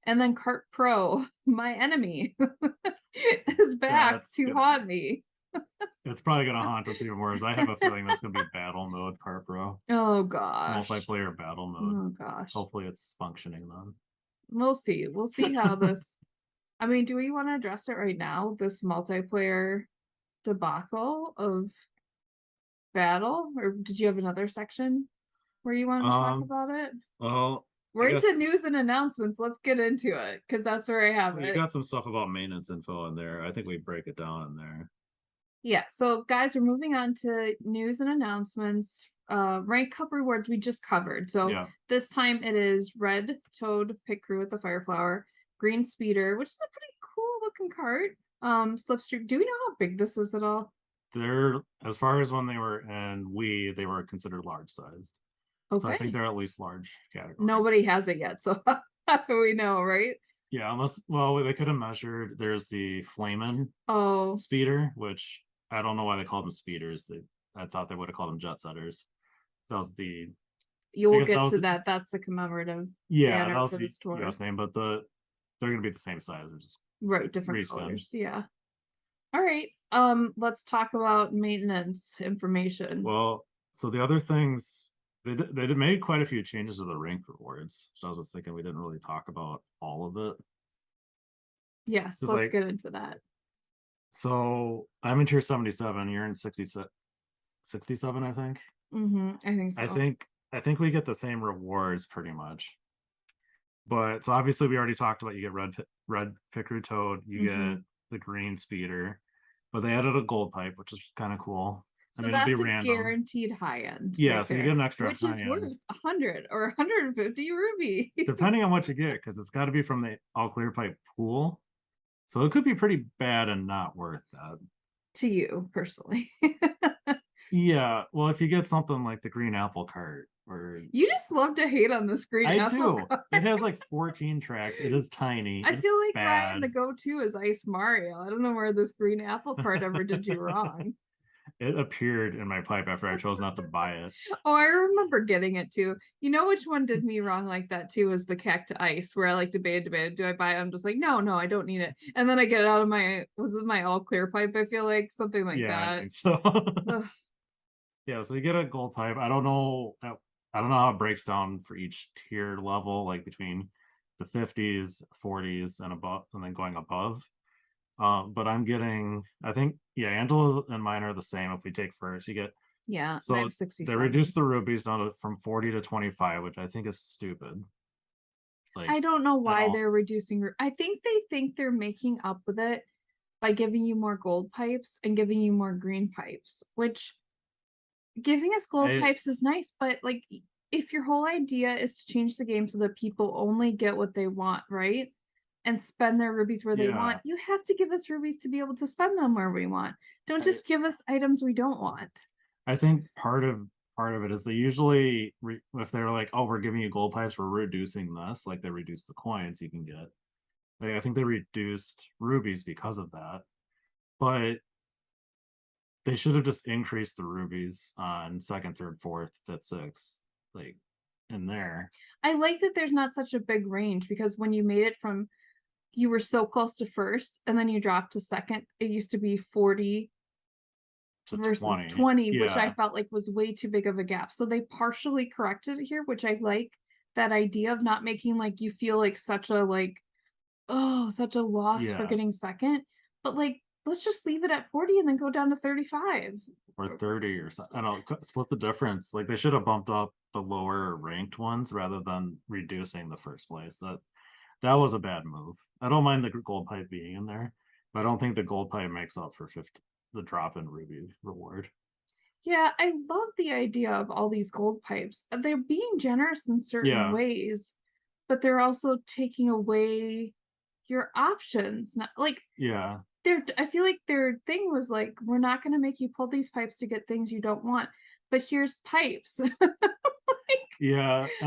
And then Kart Pro, my enemy, is back to haunt me. It's probably gonna haunt us even more, as I have a feeling that's gonna be battle mode Kart Pro. Oh gosh. Multiplayer battle mode. Oh gosh. Hopefully it's functioning then. We'll see. We'll see how this. I mean, do we want to address it right now? This multiplayer debacle of battle, or did you have another section where you wanted to talk about it? Well, we're into news and announcements. Let's get into it, because that's where I have it. You got some stuff about maintenance info in there. I think we break it down in there. Yeah, so guys, we're moving on to news and announcements. Rank Cup rewards we just covered. So this time it is red Toad Pit Crew with the Fire Flower, green Speeder, which is a pretty cool looking cart. Slipstream. Do we know how big this is at all? They're, as far as when they were in they were considered large sized. Okay. So I think they're at least large category. Nobody has it yet, so how do we know, right? Yeah, unless, well, they could have measured. There's the Flamin' Speeder, which I don't know why they called them speeders. I thought they would have called them jet setters. That was the. You'll get to that. That's a commemorative. Yeah, that was the US name, but they're going to be the same size, or just different colors. Yeah. All right. Let's talk about maintenance information. Well, so the other things, they made quite a few changes to the rank rewards. So I was just thinking we didn't really talk about all of it. Yes, let's get into that. So I'm in tier 77. You're in 67, I think. I think so. I think we get the same rewards pretty much. But so obviously we already talked about, you get red Pit Crew Toad, you get the green Speeder, but they added a gold pipe, which is kind of cool. So that's it'll be a guaranteed high end. Yeah, right, so you get an extra, which is worth 100 or 150 rubies, depending on what you get, because it's got to be from the all clear pipe pool. So it could be pretty bad and not worth that to you personally. Yeah, well, if you get something like the green apple cart, or you just love to hate on this green apple cart. It has like 14 tracks. It is tiny. I feel like Ryan, the go-to is Ice Mario. I don't know where this green apple cart ever did you wrong. It appeared in my pipe after I chose not to buy it. Oh, I remember getting it too. You know which one did me wrong like that too was the Cacti Ice, where I like debated, do I buy it? I'm just like, no, I don't need it. And then I get it out of my, was it my all clear pipe? I feel like something like that. I think so. Yeah, so you get a gold pipe. I don't know how it breaks down for each tier level, like between the 50s, 40s, and above, and then going above. But I'm getting, I think, Angela's and mine are the same. If we take first, you get so they reduced the rubies down from 40 to 25, which I think is stupid. Like, I don't know why they're reducing. I think they think they're making up with it by giving you more gold pipes and giving you more green pipes, which giving us gold pipes is nice, but like if your whole idea is to change the game so that people only get what they want, right? And spend their rubies where they want, you have to give us rubies to be able to spend them where we want. Don't just give us items we don't want. I think part of it is they usually, if they're like, oh, we're giving you gold pipes, we're reducing this, like they reduce the coins you can get. I think they reduced rubies because of that. But they should have just increased the rubies on 2nd, 3rd, 4th, 5th, 6th, like in there. I like that there's not such a big range, because when you made it from, you were so close to 1st and then you dropped to 2nd, it used to be 40 to versus 20, which I felt like was way too big of a gap. So they partially corrected it here, which I like that idea of not making like you feel like such a loss for getting 2nd, but like let's just leave it at 40 and then go down to 35 or 30 or something. I don't know, split the difference. Like they should have bumped up the lower ranked ones rather than reducing the first place. That was a bad move. I don't mind the gold pipe being in there, but I don't think the gold pipe makes up for the drop in ruby reward. Yeah, I love the idea of all these gold pipes. They're being generous in certain ways, but they're also taking away your options. Not like I feel like their thing was like, we're not going to make you pull these pipes to get things you don't want, but here's pipes. And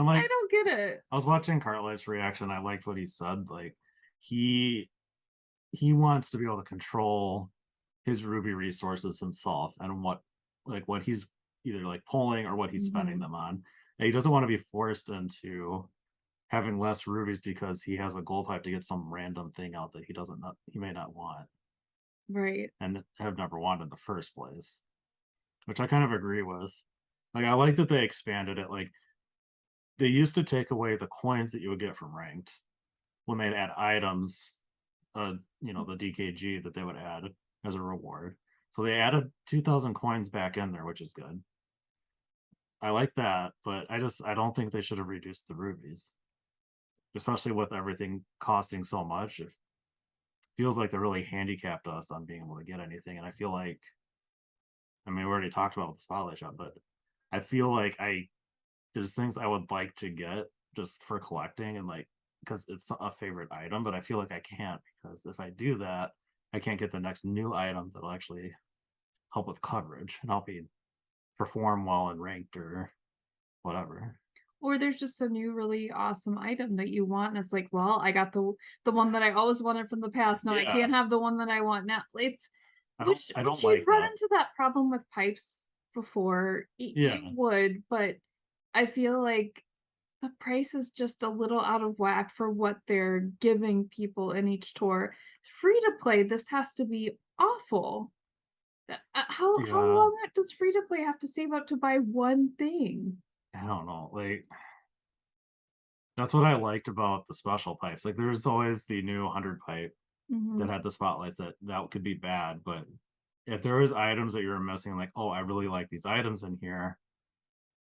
like I don't get it. I was watching Cartlight's reaction. I liked what he said. Like he he wants to be able to control his ruby resources himself and what he's either like pulling or what he's spending Mhm. them on. And he doesn't want to be forced into having less rubies because he has a gold pipe to get some random thing out that he may not want Right. and have never wanted in the first place, which I kind of agree with. Like I like that they expanded it. Like they used to take away the coins that you would get from ranked when they'd add items, the DKG that they would add as a reward. So they added 2,000 coins back in there, which is good. I like that, but I don't think they should have reduced the rubies, especially with everything costing so much. It feels like they really handicapped us on being able to get anything, and I feel like, I mean, we already talked about with the spotlight shop, but I feel like I there's things I would like to get just for collecting and like because it's a favorite item, but I feel like I can't because if I do that, I can't get the next new item that'll actually help with coverage and help me perform well in ranked or whatever. Or there's just a new really awesome item that you want, and it's like, well, I got the one that I always wanted from the past. Now I Yeah, can't have the one that I want now. It's I don't which you've like run that. into that problem with pipes before. Yeah, You would, but I feel like the price is just a little out of whack for what they're giving people in each tour. Free to play, this has to be awful. How yeah. long does free to play have to save up to buy one thing? I don't know. Like that's what I liked about the special pipes. Like there's always the new 100 pipe that Mhm. had the spotlights that could be bad, but if there was items that you were missing, like, oh, I really like these items in here,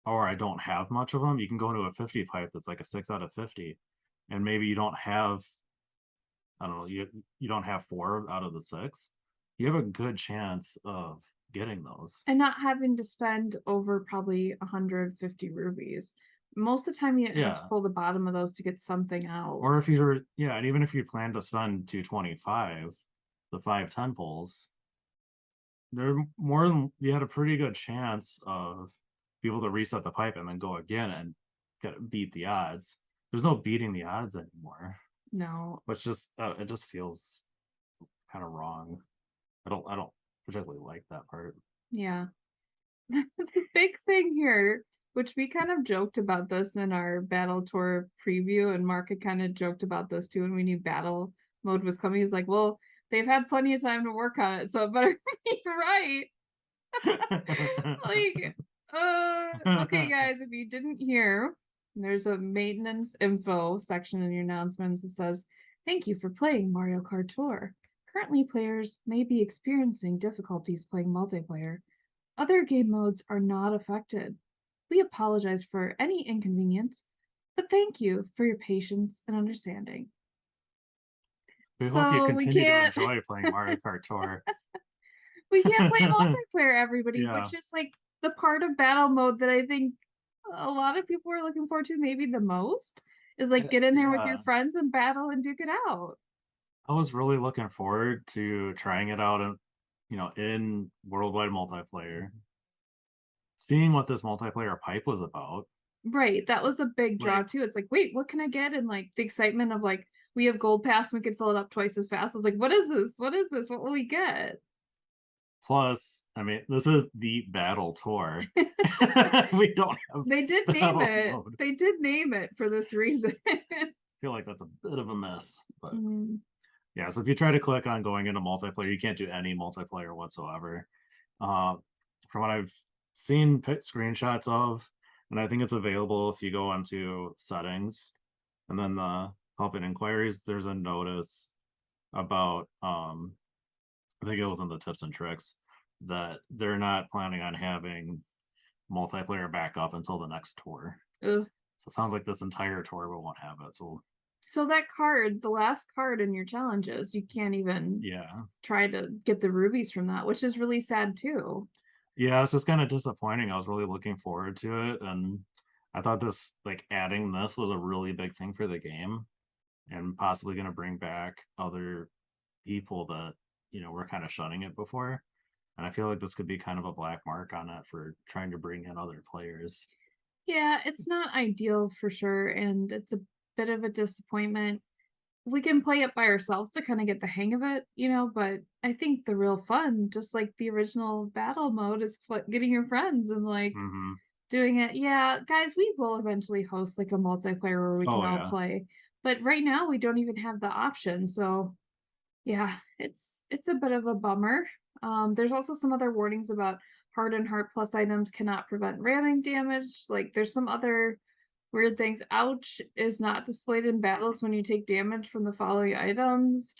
or I don't have much of them, you can go into a 50 pipe that's like a 6 out of 50, and maybe you don't have, I don't know, you don't have 4 out of the 6. You have a good chance of getting those. And not having to spend over probably 150 rubies. Most of the time, you have to Yeah. pull the bottom of those to get something out. Or if you're, yeah, and even if you plan to spend 225, the 510 pulls, they're more than you had a pretty good chance of be able to reset the pipe and then go again and beat the odds. There's no beating the odds anymore, No, which just it just feels kind of wrong. I don't particularly like that part. yeah. The big thing here, which we kind of joked about this in our battle tour preview, and Mark had kind of joked about this too when we knew battle mode was coming. He's like, well, they've had plenty of time to work on it, so it better be right. Like, okay, guys, if you didn't hear, there's a maintenance info section in your announcements that says, thank you for playing Mario Kart Tour. Currently, players may be experiencing difficulties playing multiplayer. Other game modes are not affected. We apologize for any inconvenience, but thank you for your patience and understanding. We hope you So we continue to can't enjoy playing Mario Kart Tour. we can't play multiplayer, everybody, Yeah, which is like the part of battle mode that I think a lot of people are looking forward to maybe the most is like get in there with your yeah. friends and battle and duke it out. I was really looking forward to trying it out in worldwide multiplayer, seeing what this multiplayer pipe was about. Right. That was a big draw Like, too. It's like, wait, what can I get? And like the excitement of like, we have gold pass, and we could fill it up twice as fast. I was like, what is this? What is this? What will we get? plus, I mean, this is the battle tour. We don't have They did name battle it. mode. They did name it for this reason. I feel like that's a bit of a mess, but Mm, yeah. So if you try to click on going into multiplayer, you can't do any multiplayer whatsoever. Uh, from what I've seen screenshots of, and I think it's available if you go into settings and then the help and inquiries, there's a notice about I think it was in the tips and tricks that they're not planning on having multiplayer back up until the next tour. ugh. So it sounds like this entire tour we won't have it. So So that card, the last card in your challenges, you can't even yeah. try to get the rubies from that, which is really sad too. Yeah, it's just kind of disappointing. I was really looking forward to it, and I thought this like adding this was a really big thing for the game and possibly going to bring back other people that were kind of shunning it before. And I feel like this could be kind of a black mark on it for trying to bring in other players. Yeah, it's not ideal for sure, and it's a bit of a disappointment. we can play it by ourselves to kind of get the hang of it, but I think the real fun, just like the original battle mode, is getting your friends and like Mm-hmm. doing it. Yeah, guys, we will eventually host like a multiplayer where we can Oh all yeah. play. But right now we don't even have the option. So yeah, it's a bit of a bummer. There's also some other warnings about Heart and Heart Plus items cannot prevent ramming damage. Like there's some other weird things. Ouch is not displayed in battles when you take damage from the following items.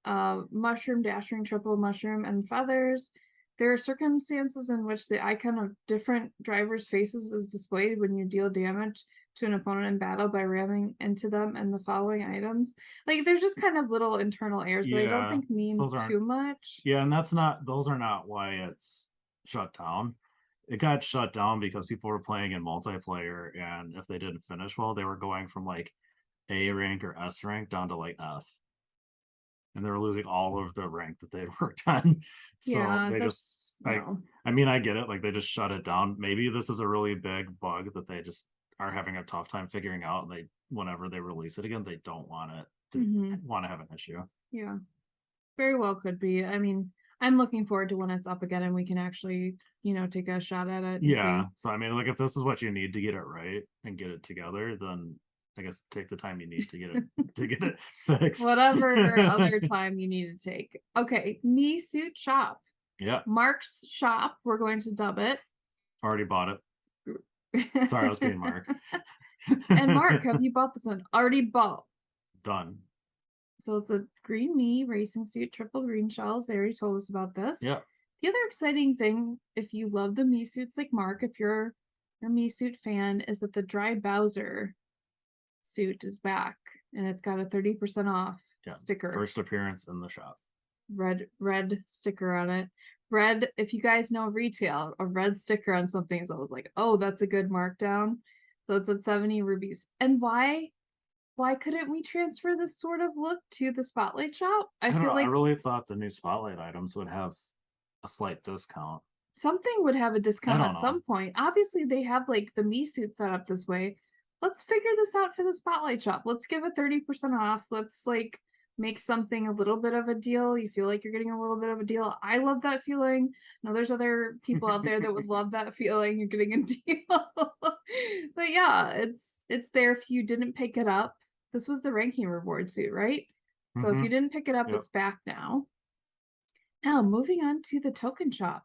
Mushroom, Dashing, Triple Mushroom, and Feathers. There are circumstances in which the icon of different drivers' faces is displayed when you deal damage to an opponent in battle by ramming into them and the following items. Like there's just kind of little internal errors that I don't Yeah. think mean Those aren't too much. Yeah, and those are not why it's shut down. It got shut down because people were playing in multiplayer, and if they didn't finish well, they were going from like A rank or S rank down to like F, and they were losing all of the rank that they'd worked on. So Yeah, they just, that's no. I mean, I get it. Like they just shut it down. Maybe this is a really big bug that they just are having a tough time figuring out, and whenever they release it again, they don't want it to want to have an issue. Yeah, very well could be. I mean, I'm looking forward to when it's up again and we can actually, take a shot at it and see. Yeah. So I mean, like if this is what you need to get it right and get it together, then I guess take the time you need to get it fixed. Whatever other time you need to take. Okay, Me Suit Shop. Yeah. Mark's shop. We're going to dub it. Already bought it. Sorry, I was being Mark. And Mark, have you bought this one? Already bought. Done. So it's a green Me racing suit, triple green shells. They already told us about this. Yeah. The other exciting thing, if you love the Me suits like Mark, if you're a Me suit fan, is that the Dry Bowser suit is back and it's got a 30% off sticker. First appearance in the shop. Red sticker on it. Red, if you guys know retail, a red sticker on something is always like, oh, that's a good markdown. So it's at 70 rubies. And why couldn't we transfer this sort of look to the Spotlight shop? I feel like I really thought the new Spotlight items would have a slight discount. something would have a discount at know. some point. Obviously, they have like the Me suit set up this way. Let's figure this out for the Spotlight shop. Let's give it 30% off. Let's like make something a little bit of a deal. You feel like you're getting a little bit of a deal. I love that feeling. Now there's other people out there that would love that feeling. You're getting a deal. But yeah, it's there if you didn't pick it up. This was the ranking reward suit, right? So if you didn't pick it up, it's back now. Now moving on to the token shop.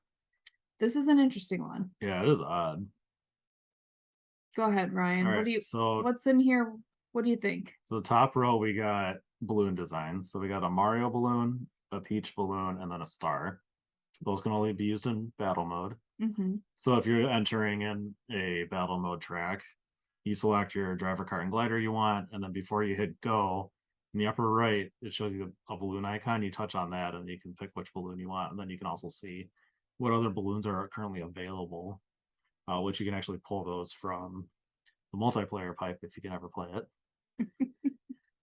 This is an interesting one. Yeah, it is odd. Go ahead, Ryan. Right, what's in here? What do you think? So the top row we got balloon designs. So we got a Mario balloon, a Peach balloon, and then a star. Those can only be used in battle mode. So if you're entering in a battle mode track, you select your driver, kart, and glider you want, and then before you hit go, in the upper right, it shows you a balloon icon. You touch on that, and you can pick which balloon you want, and then you can also see what other balloons are currently available, which you can actually pull those from the multiplayer pipe if you can ever play it.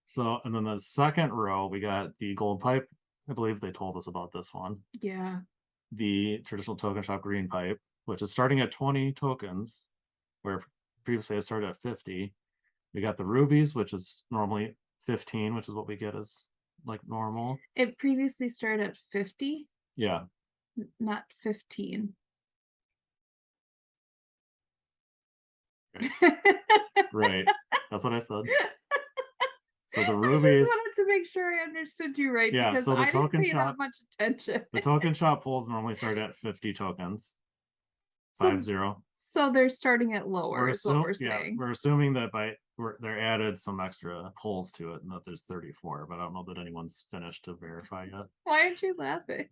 So, and then the second row, we got the gold pipe. I believe they told us about this one. Yeah. The traditional token shop green pipe, which is starting at 20 tokens, where previously it started at 50. We got the rubies, which is normally 15, which is what we get as like normal. It previously started at 50. Yeah. Not 15. Right. That's what I said. So the rubies. I just wanted to make sure I understood you right. Yeah, because so the I token didn't pay shop, that much attention. The token shop pulls normally start at 50 tokens. 50. So they're starting at lower, is what we're saying. We're assuming that they're added some extra pulls to it and that there's 34, but I don't know that anyone's finished to verify yet. Why aren't you laughing?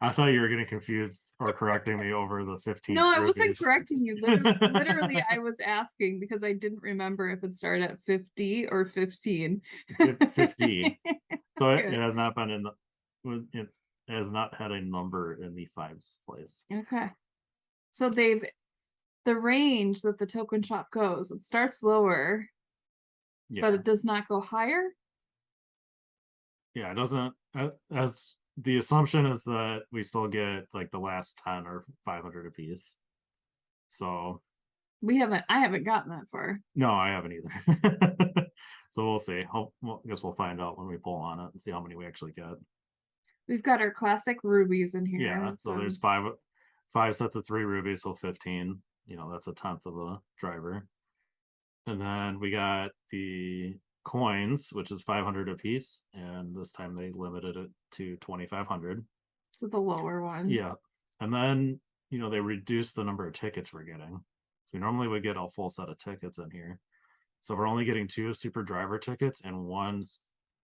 I thought you were getting confused or correcting me over the 15. No, I wasn't correcting you. Literally, I was asking because I didn't remember if it started at 50 or 15. 50. So it has not been in it has not had a number in the fives place. Okay. So the range that the token shop goes, it starts lower, but it does not go higher. Yeah, it doesn't. As the assumption is that we still get like the last 10 or 500 apiece. So I haven't gotten that far. No, I haven't either. So we'll see. Well, I guess we'll find out when we pull on it and see how many we actually get. We've got our classic rubies in Yeah, here. so there's five sets of 3 rubies, so 15. That's a tenth of a driver. And then we got the coins, which is 500 apiece, and this time they limited it to 2,500. So the lower one. Yeah. And then, they reduced the number of tickets we're getting. So we normally would get a full set of tickets in here. So we're only getting 2 super driver tickets and 1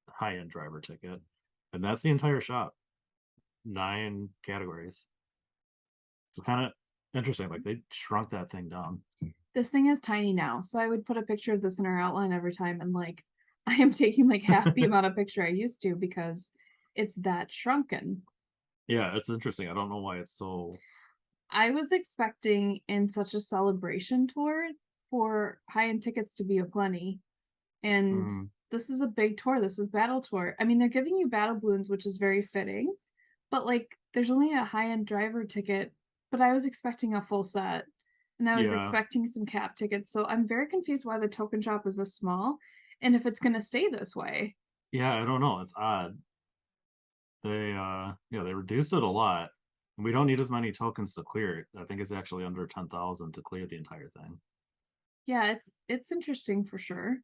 high-end driver ticket. And that's the entire shop. 9 categories. It's kind of interesting. Like they shrunk that thing down. This thing is tiny now, so I would put a picture of this in our outline every time, and like I am taking like half the amount of picture I used to because it's that shrunken. Yeah, it's interesting. I don't know why it's so. I was expecting in such a celebration tour for high-end tickets to be aplenty, and this is a big tour. This is battle tour. I mean, they're giving you battle balloons, which is very fitting, but like there's only a high-end driver ticket, but I was expecting a full set. And I was expecting some cap tickets. So I'm very confused why the token shop is this small and if it's going to stay this way. Yeah, I don't know. It's odd. They reduced it a lot. We don't need as many tokens to clear it. I think it's actually under 10,000 to clear the entire thing. Yeah, it's interesting for sure.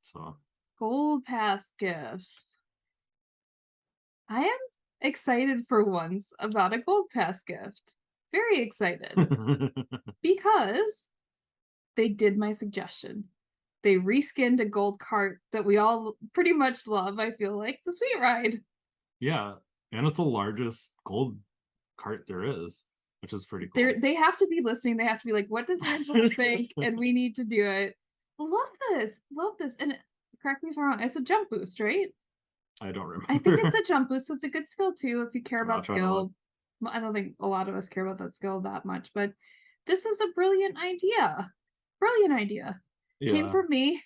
So Gold pass gifts. I am excited for once about a gold pass gift. Very excited. Because they did my suggestion. They reskinned a gold cart that we all pretty much love, I feel like. The Sweet Ride. Yeah, and it's the largest gold cart there is, which is pretty cool. They have to be listening. They have to be like, what does Angela think? And we need to do it. Love this. Love this. And correct me if I'm wrong, it's a jump boost, right? I don't remember. I think it's a jump boost, so it's a good skill too if you care about skill. Well, I don't think a lot of us care about that skill that much, but this is a brilliant idea. Brilliant idea. Yeah. Came from me.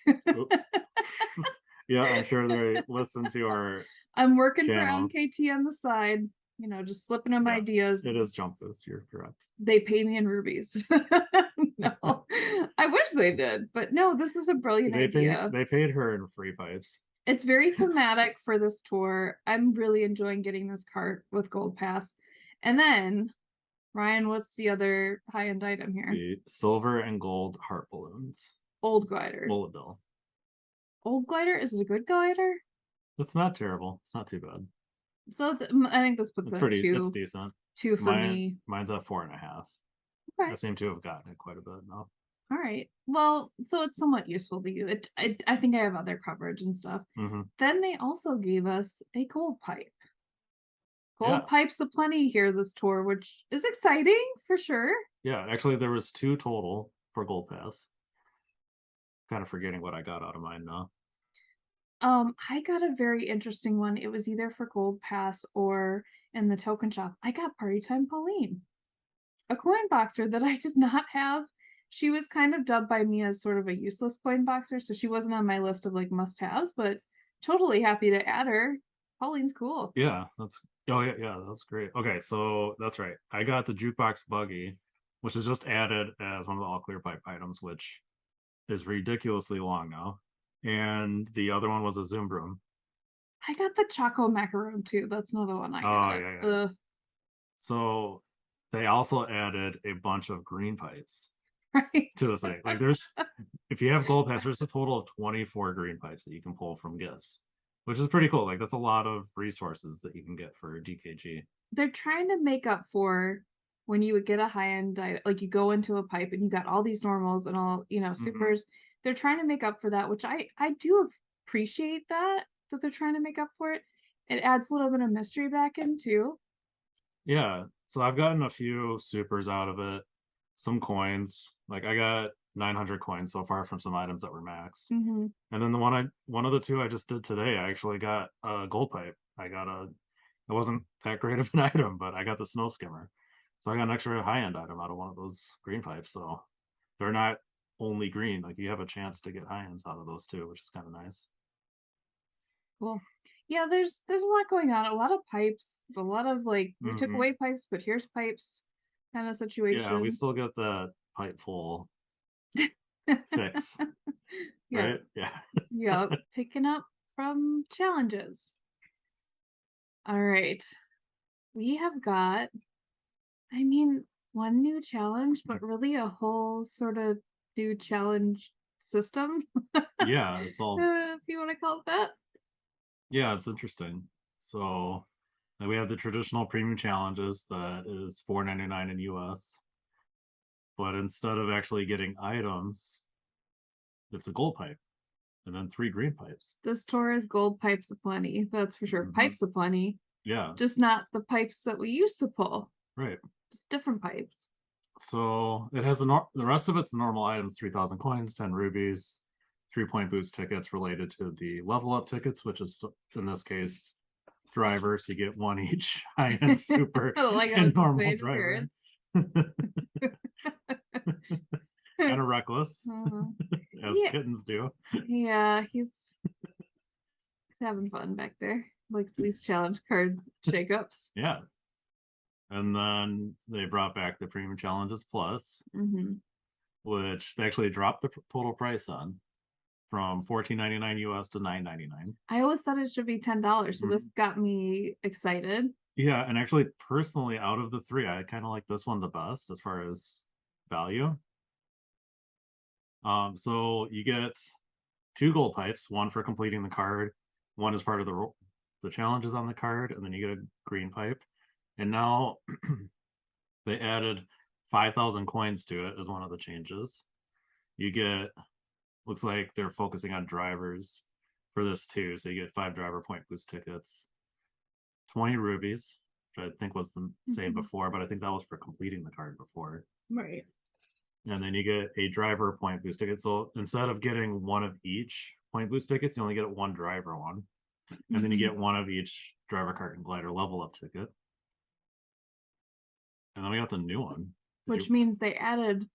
Yeah, I'm sure they listen to our. I'm working channel. For MKT on the side, just slipping them ideas. It is jump boost, you're correct. They pay me in rubies. No, I wish they did, but no, this is a brilliant idea. They paid her in free pipes. It's very thematic for this tour. I'm really enjoying getting this cart with Gold Pass. And then, Ryan, what's the other high-end item here? The silver and gold heart balloons. Old glider. Bullet bill. Old glider? Is it a good glider? It's not terrible. It's not too bad. So I think this puts it at 2. It's decent. 2 for me. Mine's at 4.5. Okay. I seem to have gotten it quite a bit now. All right. Well, so it's somewhat useful to you. I think I have other coverage and stuff. Then they also gave us a gold pipe. Gold pipes aplenty here this tour, which is exciting for sure. Yeah, actually there was 2 total for gold pass. Kind of forgetting what I got out of mine now. I got a very interesting one. It was either for gold pass or in the token shop. I got Party Time Pauline, a coin boxer that I did not have. She was kind of dubbed by me as sort of a useless coin boxer, so she wasn't on my list of like must-haves, but totally happy to add her. Pauline's cool. Yeah, that's great. Okay, so that's right. I got the jukebox buggy, which is just added as one of the all clear pipe items, which is ridiculously long now. And the other one was a Zoom broom. I got the Choco Macaron too. That's another one I got. Yeah. So they also added a bunch of green pipes to the thing. Like if you have gold pass, there's a total of 24 green pipes that you can pull from gifts, which is pretty cool. Like that's a lot of resources that you can get for DKG. They're trying to make up for when you would get a high-end item, like you go into a pipe and you got all these normals and all, supers. They're trying to make up for that, which I do appreciate that they're trying to make up for it. It adds a little bit of mystery back in too. Yeah, so I've gotten a few supers out of it, some coins. Like I got 900 coins so far from some items that were maxed. And then one of the 2 I just did today, I actually got a gold pipe. It wasn't that great of an item, but I got the snow skimmer. So I got an extra high-end item out of one of those green pipes. So they're not only green, like you have a chance to get high-ends out of those too, which is kind of nice. Cool. Yeah, there's a lot going on. A lot of pipes, a lot of like we took away pipes, but here's pipes kind of situation. Yeah, we still get the pipe full fix, Yeah. right? Yeah. Yep. Picking up from challenges. All right. We have got, I mean, one new challenge, but really a whole sort of new challenge system, Yeah, it's all if you want to call it that. yeah, it's interesting. So then we have the traditional premium challenges that is $4.99 in US, but instead of actually getting items, it's a gold pipe and then 3 green pipes. This tour is gold pipes aplenty, that's for sure. Pipes aplenty, Yeah, just not the pipes that we used to pull, right. just different pipes. So it has the rest of it's the normal items: 3,000 coins, 10 rubies, 3-point boost tickets related to the level up tickets, which is in this case driver. So you get one each high end super Like I was and just normal saying, driver. appearance. And a reckless, as Yeah, kittens do. yeah, he's having fun back there. Likes these challenge card shakeups. Yeah. And then they brought back the premium challenges plus, which they actually dropped the total price on from $14.99 US to $9.99. I always thought it should be $10, so this got me excited. Yeah, and actually, personally, out of the three, I kind of like this one the best as far as value. So you get 2 gold pipes, one for completing the card, one is part of the challenges on the card, and then you get a green pipe. And now they added 5,000 coins to it as one of the changes. You get, looks like they're focusing on drivers for this too. So you get 5 driver point boost tickets, 20 rubies, which I think was the same before, but I think that was for completing the card before. Right. And then you get a driver point boost ticket. So instead of getting one of each point boost tickets, you only get one driver one. And then you get one of each driver kart and glider level up ticket. And then we got the new one. Which means they added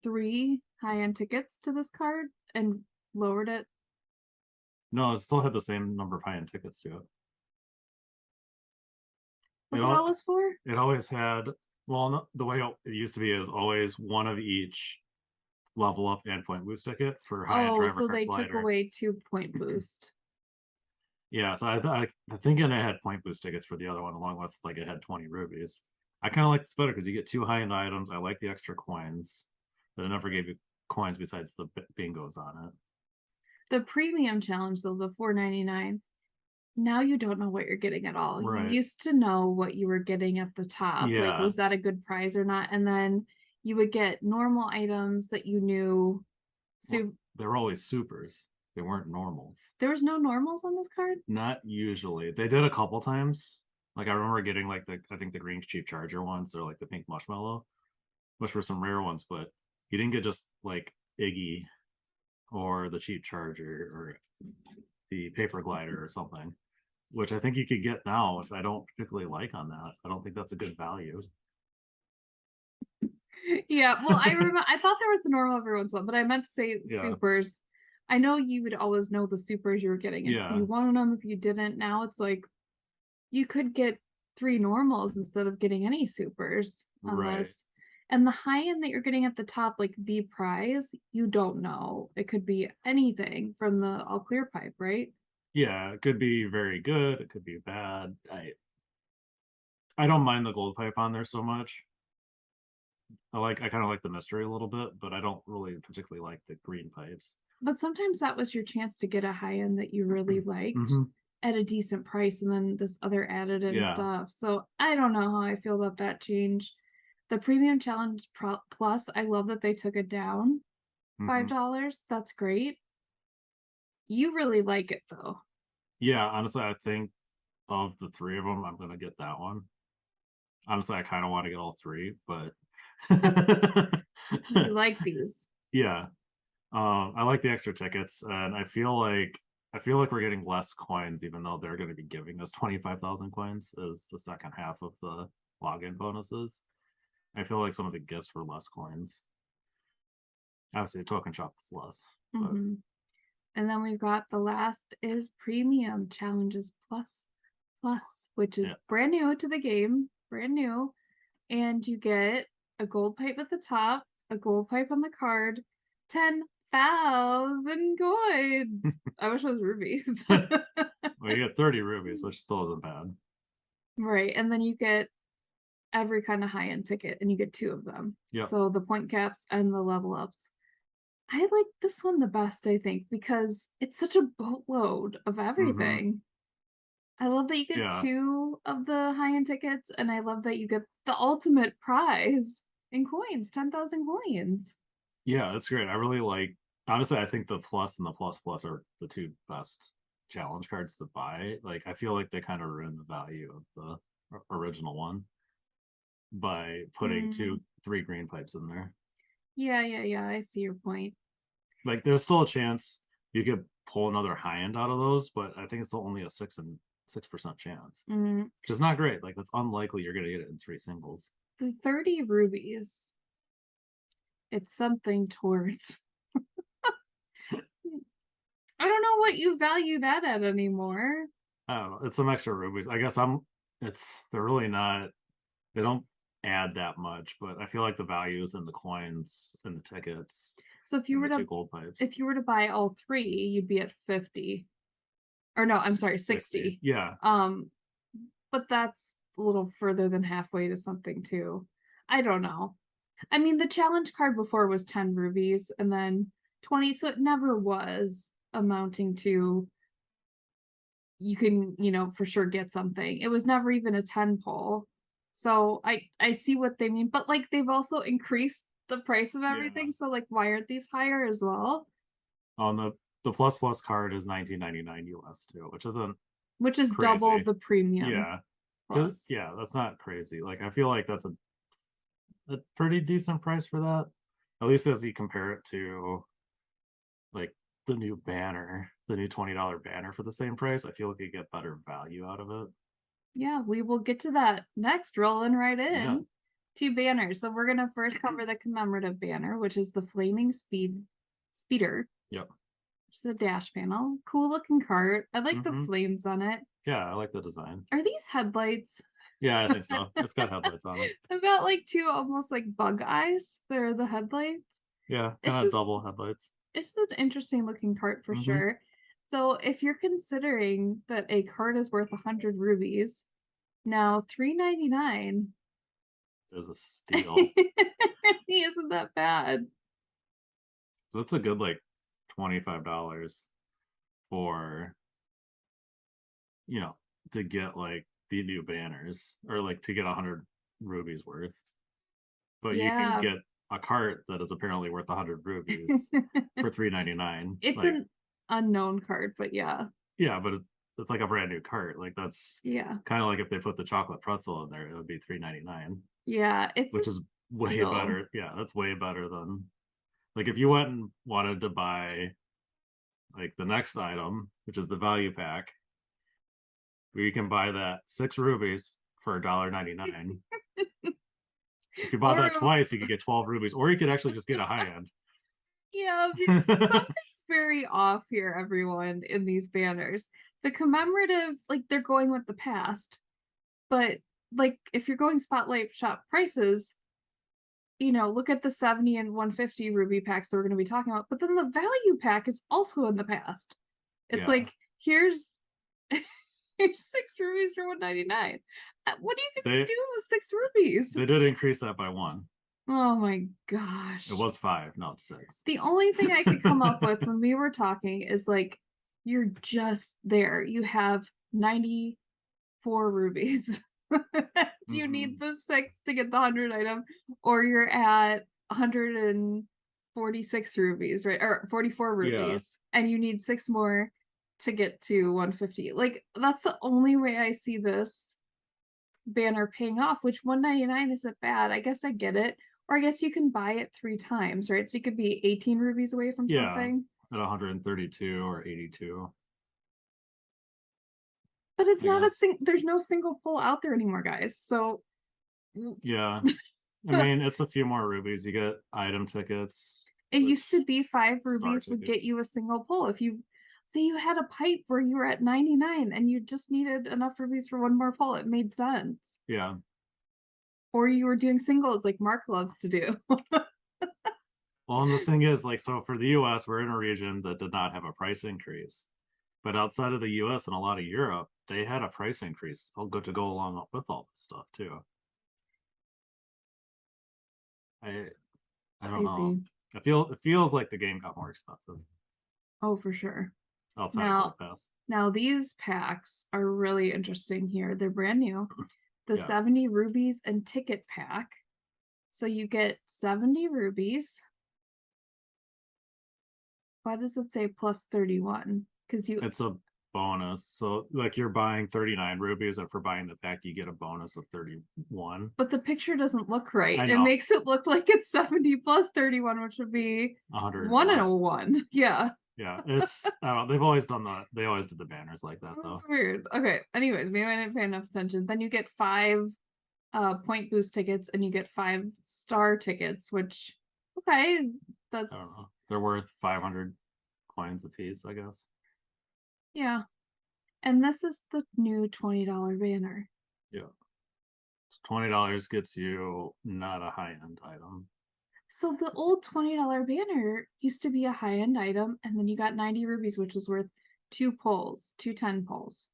3 high-end tickets to this card and lowered it. No, it still had the same number of high-end tickets to it. Was it always 4? It always had, well, no, the way it used to be is always one of each level up and point boost ticket for high-end driver so kart they glider. took away 2 point boost. Yeah, so I thinking it had point boost tickets for the other one, along with like it had 20 rubies. I kind of like this better because you get 2 high-end items. I like the extra coins, but it never gave you coins besides the bingos on it. The premium challenge, though, the $4.99, now you don't know what you're getting at all. Right. You used to know what you were getting at the top. Yeah. Like, was that a good prize or not? And then you would get normal items that you knew. So well, they were always supers. They weren't normals. There was no normals on this card? Not usually. They did a couple times. Like I remember getting like I think the green cheap charger once, or like the pink marshmallow, which were some rare ones, but you didn't get just like Iggy or the cheap charger or the paper glider or something, which I think you could get now, which I don't particularly like on that. I don't think that's a good value. Yeah, well, I remember I thought there was a normal every once in a while, but I meant to say supers. I know you would always know the supers you were getting. If you wanted them, if you didn't, now it's like you could get 3 normals instead of getting any supers on this. And the high end that you're getting at the top, like the prize, you don't know. It could be anything from the all clear pipe, right? Yeah, it could be very good. It could be bad. I don't mind the gold pipe on there so much. I kind of like the mystery a little bit, but I don't really particularly like the green pipes. But sometimes that was your chance to get a high end that you really liked at a decent price, and then this other added in stuff. So I don't know how I feel about that change. The premium challenge plus, I love that they took it down $5. That's great. You really like it though. Yeah, honestly, I think of the 3 of them, I'm gonna get that one. Honestly, I kind of want to get all 3, but You like these. Yeah. I like the extra tickets, and I feel like we're getting less coins, even though they're going to be giving us 25,000 coins as the second half of the login bonuses. I feel like some of the gifts were less coins. Obviously, the token shop was less. But... And then we've got the last is premium challenges plus, which is brand new to the game, brand new. And you get a gold pipe at the top, a gold pipe on the card, 10,000 coins. I wish it was rubies. Well, you get 30 rubies, which still isn't bad. Right, and then you get every kind of high-end ticket, and you get 2 of them. Yep. So the point caps and the level ups. I like this one the best, I think, because it's such a boatload of everything. I love that you get Yeah. 2 of the high-end tickets, and I love that you get the ultimate prize in coins, 10,000 coins. Yeah, that's great. I really like, honestly, I think the plus and the plus plus are the 2 best challenge cards to buy. Like, I feel like they kind of ruin the value of the original one by putting 3 green pipes in there. Yeah, I see your point. Like, there's still a chance you could pull another high end out of those, but I think it's still only a 6% chance, which is not great. Like, it's unlikely you're gonna get it in 3 singles. The 30 rubies. It's something towards. I don't know what you value that at anymore. I don't know. It's some extra rubies. I guess they're really not, they don't add that much, but I feel like the value is in the coins and the tickets. So if you were the to 2 gold pipes. if you were to buy all 3, you'd be at 50. Or no, I'm sorry, 60. Yeah. But that's a little further than halfway to something too. I don't know. I mean, the challenge card before was 10 rubies and then 20, so it never was amounting to you can, for sure get something. It was never even a 10 pull. So I see what they mean, but like they've also increased the price of everything. Yeah. So like why aren't these higher as well? On the plus plus card is 19.99 US too, which is crazy. Double the premium. Yeah. Plus. Yeah, that's not crazy. Like, I feel like that's a pretty decent price for that. At least as you compare it to like the new banner, the new $20 banner for the same price. I feel like you get better value out of it. Yeah, we will get to that next. Rolling right in. Yeah. 2 banners. So we're gonna first cover the commemorative banner, which is the Flaming Speeder. Yep. Which is a dash panel. Cool looking cart. I like the Mhm. flames on it. Yeah, I like the design. Are these headlights? Yeah, I think so. It's got headlights on it. I've got like 2 almost like bug eyes. They're the headlights. Yeah, It's kind of just double headlights. it's just an interesting looking cart for sure. So if you're considering that a cart is worth 100 rubies, now $3.99 Is a steal. isn't that bad. So it's a good like $25 for, to get like the new banners, or like to get 100 rubies worth. But you can get a cart that is apparently worth 100 rubies for $3.99. It's like, an unknown cart, but yeah. Yeah, but it's like a brand new cart. Like, that's Yeah. kind of like if they put the chocolate pretzel in there, it would be $3.99. Yeah, which is way deal. better. Yeah, that's way better than, like, if you went and wanted to buy like the next item, which is the value pack, where you can buy that 6 rubies for $1.99. If you bought that twice, you could get 12 rubies, or you could actually just get a high end. Yeah, something's very off here, everyone, in these banners. The commemorative, like, they're going with the past, but like if you're going spotlight shop prices, look at the 70 and 150 ruby packs that we're going to be talking about, but then the value pack is also in the past. It's like, here's 6 rubies for $1.99. What are you gonna do with 6 rubies? They did increase that by 1. Oh my gosh. It was 5, not 6. The only thing I could come up with when we were talking is like, you're just there. You have 94 rubies. Do you need the 6 to get the 100 item? Or you're at 146 rubies, right? Or 44 rubies. And you need 6 more to get to 150. Like, that's the only way I see this banner paying off, which $1.99 isn't bad. I guess I get it. Or I guess you can buy it 3 times, right? So you could be 18 rubies away from something. At 132 or 82. But it's not there's no single pull out there anymore, guys. So yeah. I mean, it's a few more rubies. You get item tickets. It used to be 5 rubies would get you a single pull. If you say you had a pipe where you were at 99 and you just needed enough rubies for 1 more pull, it made sense. Yeah. Or you were doing singles like Mark loves to do. Well, and the thing is, like, so for the US, we're in a region that did not have a price increase. But outside of the US and a lot of Europe, they had a price increase. I'll go to go along with all this stuff too. I I don't know. Crazy. It feels like the game got more expensive Oh, for sure. outside of Gold Now, Pass. now these packs are really interesting here. They're brand new. The Yeah. 70 rubies and ticket pack. So you get 70 rubies. Why does it say plus 31? Because you It's a bonus. So like you're buying 39 rubies, and for buying the pack, you get a bonus of 31. but the picture doesn't look right. I It know. makes it look like it's 70 plus 31, which would be 1 and a 1. Yeah. Yeah, it's I don't know. They've always done they always did the banners like that though. That's weird. Okay. Anyways, maybe I didn't pay enough attention. Then you get 5 point boost tickets and you get 5 star tickets, which okay, I don't that's know. They're worth 500 coins a piece, I guess. yeah. And this is the new $20 banner. Yeah. $20 gets you not a high-end item. So the old $20 banner used to be a high-end item, and then you got 90 rubies, which was worth 2 pulls, 2 10 pulls.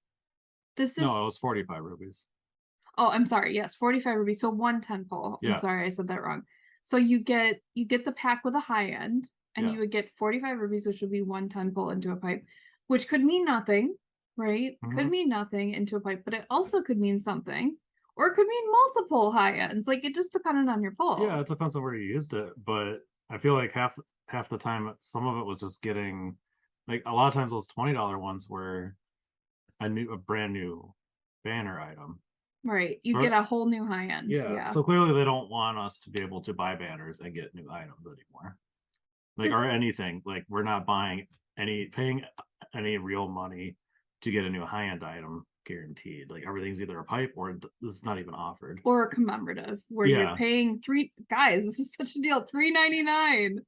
This is No, it was 45 rubies. Oh, I'm sorry. Yes, 45 rubies. So 1 10 pull. I'm Yeah. sorry, I said that wrong. So you get the pack with a high end, and Yeah. you would get 45 rubies, which would be 1 10 pull into a pipe, which could mean nothing, right? Could mean nothing into a pipe, but it also could mean something. Or it could mean multiple high ends. Like it just depended on your pull. Yeah, it depends on where you used it, but I feel like half the time some of it was just getting like a lot of times those $20 ones were a brand new banner item. Right. You So get a whole new high end. yeah, Yeah. so clearly they don't want us to be able to buy banners and get new items anymore. Like This- or anything. Like we're not paying any real money to get a new high-end item guaranteed. Like everything's either a pipe or this is not even offered. Or a commemorative where Yeah. you're paying guys, this is such a deal, $3.99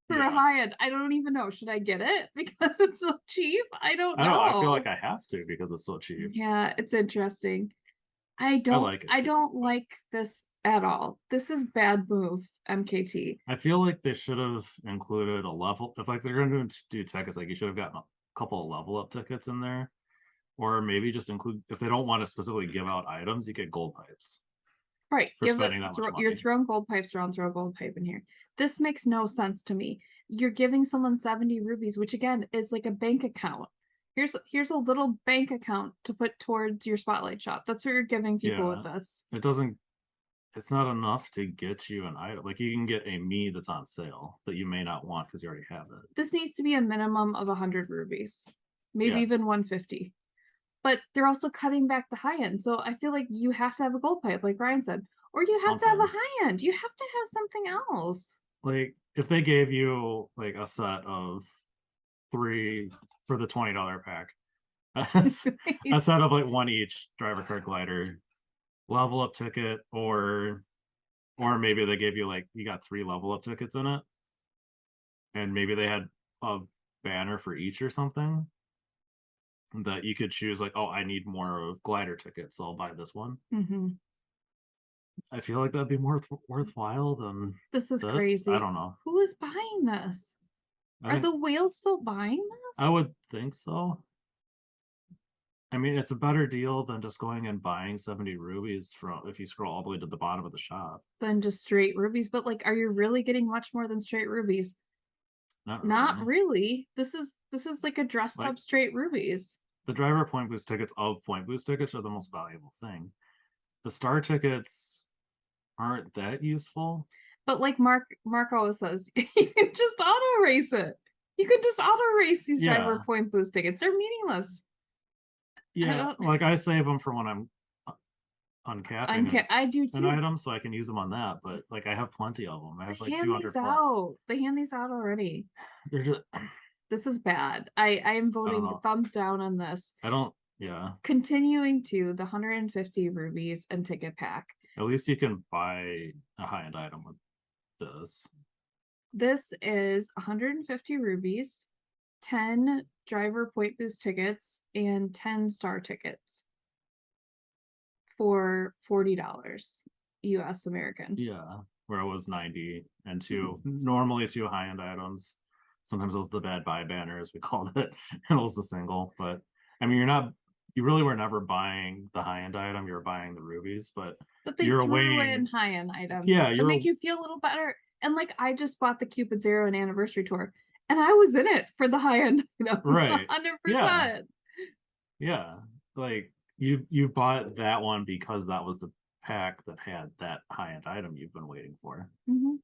for a Yeah. high end. I don't even know. Should I get it because it's so cheap? I don't know. I feel like I have to because it's so cheap. Yeah, it's interesting. I like it too, don't but- like this at all. This is bad move, MKT. I feel like they should have included a level. If like they're going to do tickets, like you should have gotten a couple of level up tickets in there, or maybe just include if they don't want to specifically give out items, you get gold pipes. Right. For spending that much You're money. throwing gold pipes around, throw a gold pipe in here. This makes no sense to me. You're giving someone 70 rubies, which again is like a bank account. Here's a little bank account to put towards your spotlight shop. That's what you're giving people with this. It's not enough to get you an item. Like you can get a me that's on sale that you may not want because you already have it. This needs to be a minimum of 100 rubies, maybe Yeah. even 150. But they're also cutting back the high end. So I feel like you have to have a gold pipe, like Ryan said, or you have to have a Something. high end. You have to have something else. Like if they gave you like a set of 3 for the $20 pack, a set of like 1 each driver cart glider, level up ticket, or maybe they gave you like you got 3 level up tickets in it, and maybe they had a banner for each or something that you could choose. Like, oh, I need more of glider tickets, so I'll buy this one. I feel like that'd be more worthwhile than This is crazy. I don't know. Who is buying this? Are the whales still buying this? I would think so. I mean, it's a better deal than just going and buying 70 rubies from if you scroll all the way to the bottom of the shop. Than just straight rubies. But like, are you really getting much more than straight rubies? Not really. This is like a dressed up straight rubies. The driver point boost tickets are the most valuable thing. The star tickets aren't that useful. But like Mark always says, you can just auto race it. You can just auto race these driver point boost tickets. They're meaningless. Yeah, like I save them for when I'm uncapping I do too. an item, so I can use them on that. But like I have plenty of them. I have like 200 plus. Out. They hand these out already. They're just. This is bad. I am voting thumbs down on this. Yeah. Continuing to the 150 rubies and ticket pack. At least you can buy a high-end item with this. This is 150 rubies, 10 driver point boost tickets, and 10 star tickets for $40 US American. Yeah. where it was 90 and normally two high-end items. Sometimes those the bad buy banners we called it, and it was a single. But I mean, you really were never buying the high-end item, you were buying the rubies, but they you're threw in waiting. high-end items Yeah, to make you feel a little better. And like I just bought the Cupid Zero and Anniversary Tour, and I was in it for the high-end item, right. 100%. Yeah. Like you bought that one because that was the pack that had that high-end item you've been waiting for. Mhm.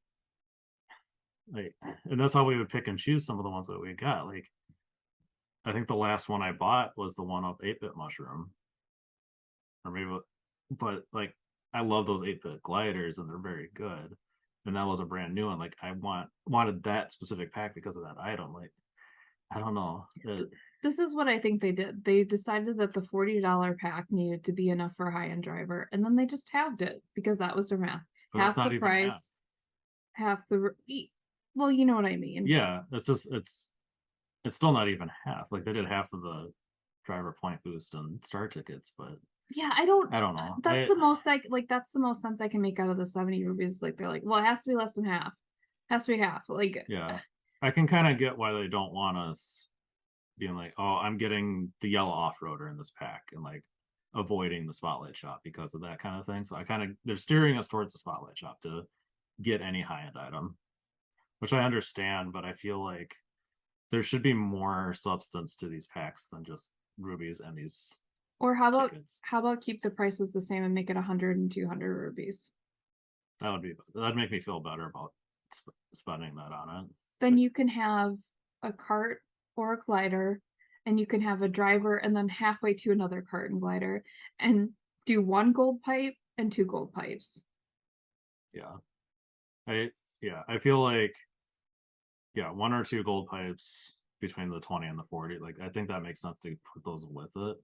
Like, and that's how we would pick and choose some of the ones that we got. Like, I think the last one I bought was the one up 8-bit mushroom, or maybe, but like, I love those 8-bit gliders and they're very good. And that was a brand new one. Like, I wanted that specific pack because of that item. Like, I don't know. This is what I think they did. They decided that the $40 pack needed to be enough for a high-end driver, and then they just halved it because that was their math. But it's Half not the even half. price, half the well, you know what I mean. Yeah, it's still not even half. Like they did half of the driver point boost and star tickets, but Yeah, I don't know. that's the most that's the most sense I can make out of the 70 rubies. Like they're like, well, it has to be less than half. Has to be half. Like Yeah, I can kind of get why they don't want us being like, oh, I'm getting the yellow off-roader in this pack and like avoiding the spotlight shop because of that kind of thing. So I kind of they're steering us towards the spotlight shop to get any high-end item, which I understand, but I feel like there should be more substance to these packs than just rubies and these or tickets. how about keep the prices the same and make it 100 and 200 rubies? That'd make me feel better about spending that on it. Then you can have a cart or a glider, and you can have a driver and then halfway to another cart and glider, and do one gold pipe and two gold pipes. Yeah. I feel like one or two gold pipes between the 20 and the 40. Like I think that makes sense to put those with it.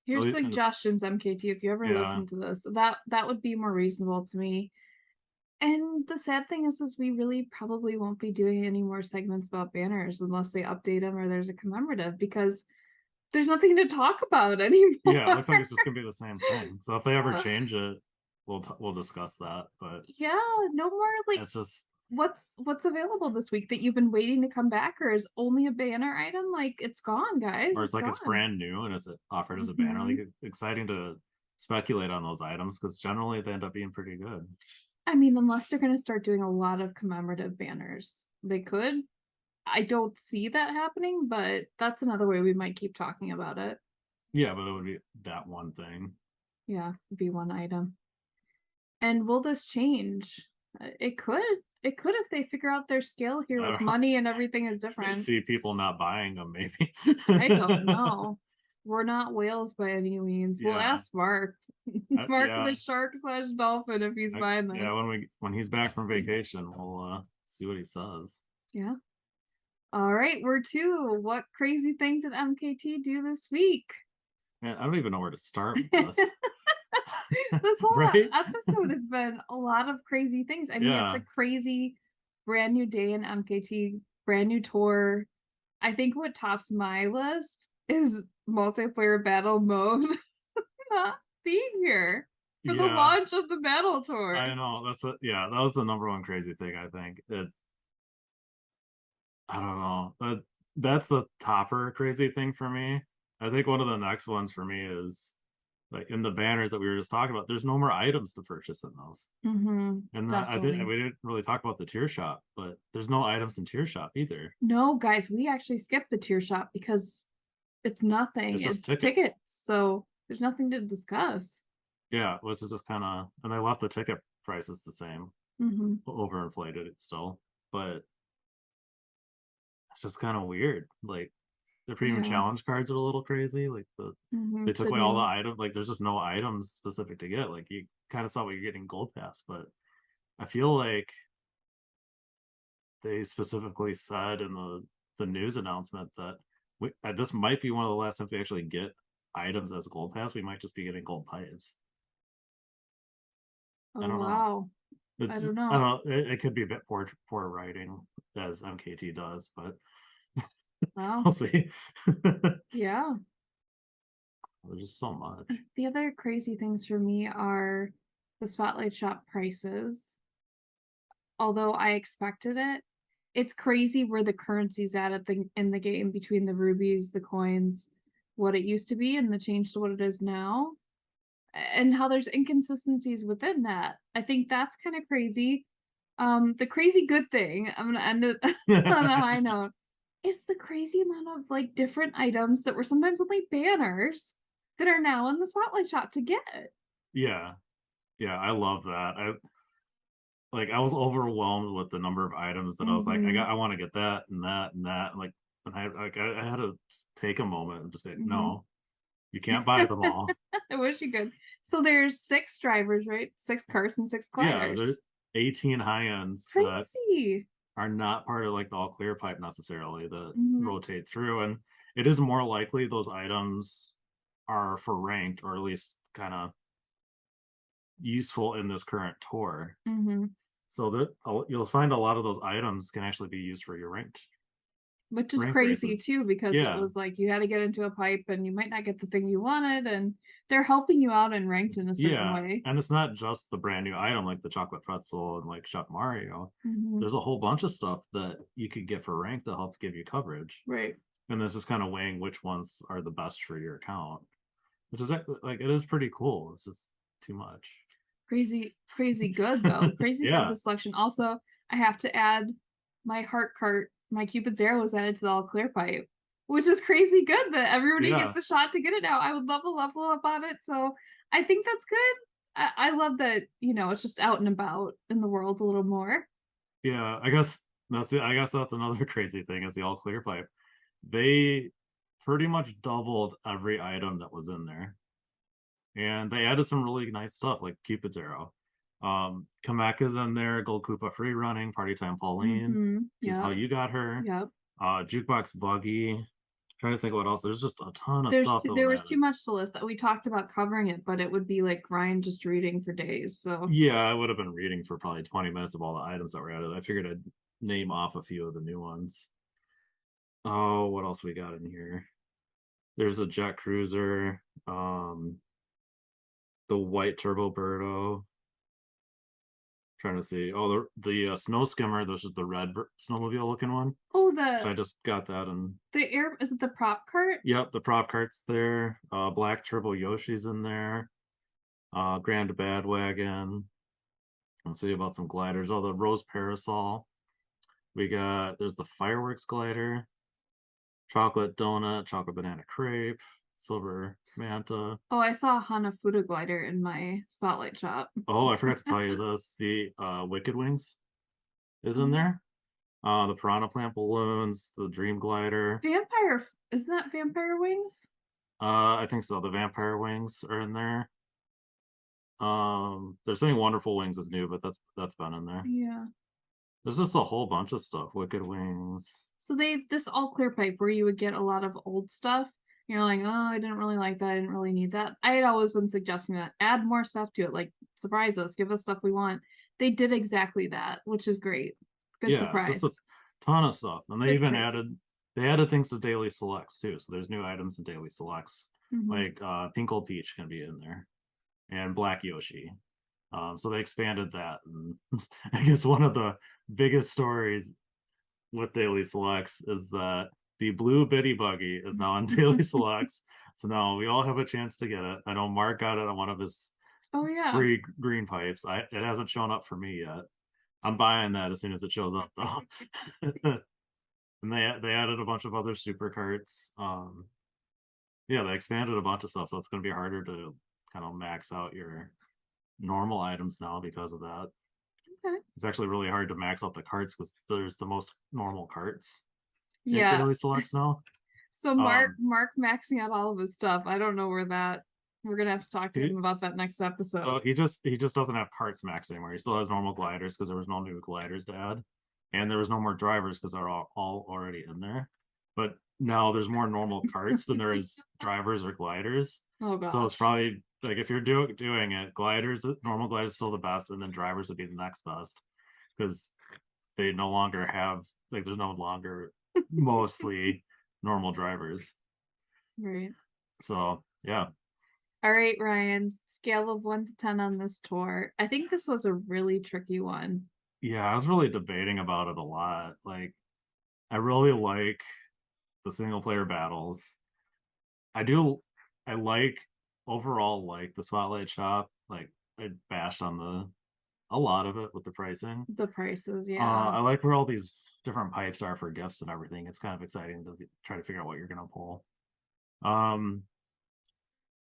Here's suggestions, MKT, if you ever listen to this. That would be more reasonable to me. And the sad thing is we really probably won't be doing any more segments about banners unless they update them or there's a commemorative, because there's nothing to talk about anymore. Yeah, it looks like it's just gonna be the same thing. So if they ever change it, we'll discuss that. But yeah, no more like it's just what's available this week that you've been waiting to come back, or is only a banner item? Like it's gone, guys. Or it's like gone. it's brand new and it's offered as a banner. Like it's exciting to speculate on those items because generally they end up being pretty good. I mean, unless they're going to start doing a lot of commemorative banners, they could. I don't see that happening, but that's another way we might keep talking about it. Yeah, but it would be that one thing. Yeah, be one item. And will this change? It could. It could if they figure out their scale here with money and everything is different. I see people not buying them, maybe. I don't know. We're not whales by any means. We'll ask Mark. Mark the shark/dolphin if he's buying this. Yeah, when he's back from vacation, we'll see what he says. Yeah. All right, we're two. What crazy thing did MKT do this week? Man, I don't even know where to start with this. This whole episode has been a lot of crazy things. I mean, it's a crazy brand new day in MKT, brand new tour. I think what tops my list is multiplayer battle mode not being here for the launch of the battle tour. I know that was the number one crazy thing. I think I don't know. That's the topper crazy thing for me. I think one of the next ones for me is like in the banners that we were just talking about. There's no more items to purchase in those. And I think we didn't really talk about the tier shop, but there's no items in tier shop either. No, guys, we actually skipped the tier shop because it's nothing. It's tickets. So there's nothing to discuss. Yeah, which is just kind of, and they left the ticket prices the same, overinflated still, but it's just kind of weird. Like the premium challenge cards are a little crazy. Like they took away all the items. Like there's just no items specific to get. Like you kind of saw what you're getting gold pass, but I feel like they specifically said in the news announcement that this might be one of the last times we actually get items as gold pass. We might just be getting gold pipes. Oh, I don't know. I don't know. It could be a bit poor writing as MKT does, but wow. we'll see. Yeah. There's just so much. The other crazy things for me are the Spotlight Shop prices, although I expected it. It's crazy where the currency's at in the game between the rubies, the coins, what it used to be, and the change to what it is now, and how there's inconsistencies within that. I think that's kind of crazy. The crazy good thing, I'm gonna end it on a high note, is the crazy amount of like different items that were sometimes only banners that are now in the Spotlight Shop to get. Yeah, yeah, I love that. I was overwhelmed with the number of items that I was like, Mm-hmm. I want to get that and that and that. And I had to take a moment and just say, Mm-hmm. no, you can't buy them all. I wish you could. So there's 6 drivers, right? 6 cars and 6 Yeah, there's gliders. 18 high ends that Crazy. are not part of like the all clear pipe necessarily that Mm-hmm. rotate through. And it is more likely those items are for ranked or at least kind of useful in this current tour. Mm-hmm. So that you'll find a lot of those items can actually be used for your Which is rank crazy races. too, because it Yeah, was like you had to get into a pipe and you might not get the thing you wanted, and they're helping you out and ranked in a certain yeah. way. And it's not just the brand new item like the chocolate pretzel and like Chef Mario. Mm-hmm. There's a whole bunch of stuff that you could get for rank that helps give you coverage. Right. And it's just kind of weighing which ones are the best for your account, which is like it is pretty cool. It's just too much. Crazy, crazy good though. Crazy good Yeah, the selection. Also, I have to add my heart cart, my Cupid's arrow was added to the all clear pipe, which is crazy good that everybody yeah, gets a shot to get it now. I would love a level up on it. So I think that's good. I love that, it's just out and about in the world a little more. yeah. I guess that's another crazy thing is the all clear pipe. They pretty much doubled every item that was in there. And they added some really nice stuff like Cupid's arrow. Kameka's in there, Gold Koopa free running, Party Time Pauline, Mm-hmm. which is how Yep. you got her. Yep. Jukebox Buggy. Trying to think of what else. There's just a ton of There's stuff that was there was too added. much to list that we talked about covering it, but it would be like Ryan just reading for days. So Yeah, I would have been reading for probably 20 minutes of all the items that were added. I figured I'd name off a few of the new ones. Oh, what else we got in here? There's a jet cruiser, the white turbo birdo. Trying to see. Oh, the snow skimmer. This is the red snowmobile looking one. oh So I the just got that, and the air is it the prop cart? yep, the prop cart's there. Black turbo Yoshi's in there. Grand Badwagon. Let's see about some gliders. Oh, the rose parasol. There's the fireworks glider, chocolate donut, chocolate banana crepe, silver manta. Oh, I saw a Hanafuda glider in my spotlight shop. Oh, I forgot to tell you this. The Wicked Wings is in Oh, there. The Piranha Plant balloons, the Dream Glider. vampire, isn't that vampire wings? I think so. The Vampire Wings are in there. They're saying Wonderful Wings is new, but that's been in there. Yeah. There's just a whole bunch of stuff. Wicked Wings. So this all clear pipe where you would get a lot of old stuff. You're like, oh, I didn't really like that. I didn't really need that. I had always been suggesting that add more stuff to it, like surprise us, give us stuff we want. They did exactly that, which is great. Good Yeah, it's just a surprise. ton of stuff. And Bit crazy. they added things to daily selects too. So there's new items in daily selects. Mm-hmm. Like Pink Old Peach can be in there. And Black Yoshi. So they expanded that. And I guess one of the biggest stories with daily selects is that the blue bitty buggy is now on daily selects. So now we all have a chance to get it. I know Mark got it on one of his Oh yeah. free green pipes. It hasn't shown up for me yet. I'm buying that as soon as it shows up though. And they added a bunch of other super carts. Yeah, they expanded a bunch of stuff, so it's going to be harder to kind of max out your normal items now because of that. Okay. It's actually really hard to max out the carts because there's the most normal carts in Yeah. daily selects now. So Mark Um, Mark maxing out all of his stuff. I don't know where that we're gonna have to talk to he, him about that next so episode. he just doesn't have carts maxed anymore. He still has normal gliders because there was no new gliders to add, and there was no more drivers because they're all already in there. But now there's more normal carts than there is drivers or gliders. Oh So it's gosh. probably like if you're doing it, normal gliders is still the best, and then drivers would be the next best because they no longer have there's no longer mostly normal drivers. Right. So yeah, All right, Ryan, scale of 1 to 10 on this tour. I think this was a really tricky one. Yeah, I was really debating about it a lot. Like, I really like the single player battles. I do, I like overall like the Spotlight Shop. Like, I bashed on a lot of it with the pricing. The prices, yeah. I like where all these different pipes are for gifts and everything. It's kind of exciting to try to figure out what you're gonna pull. Um,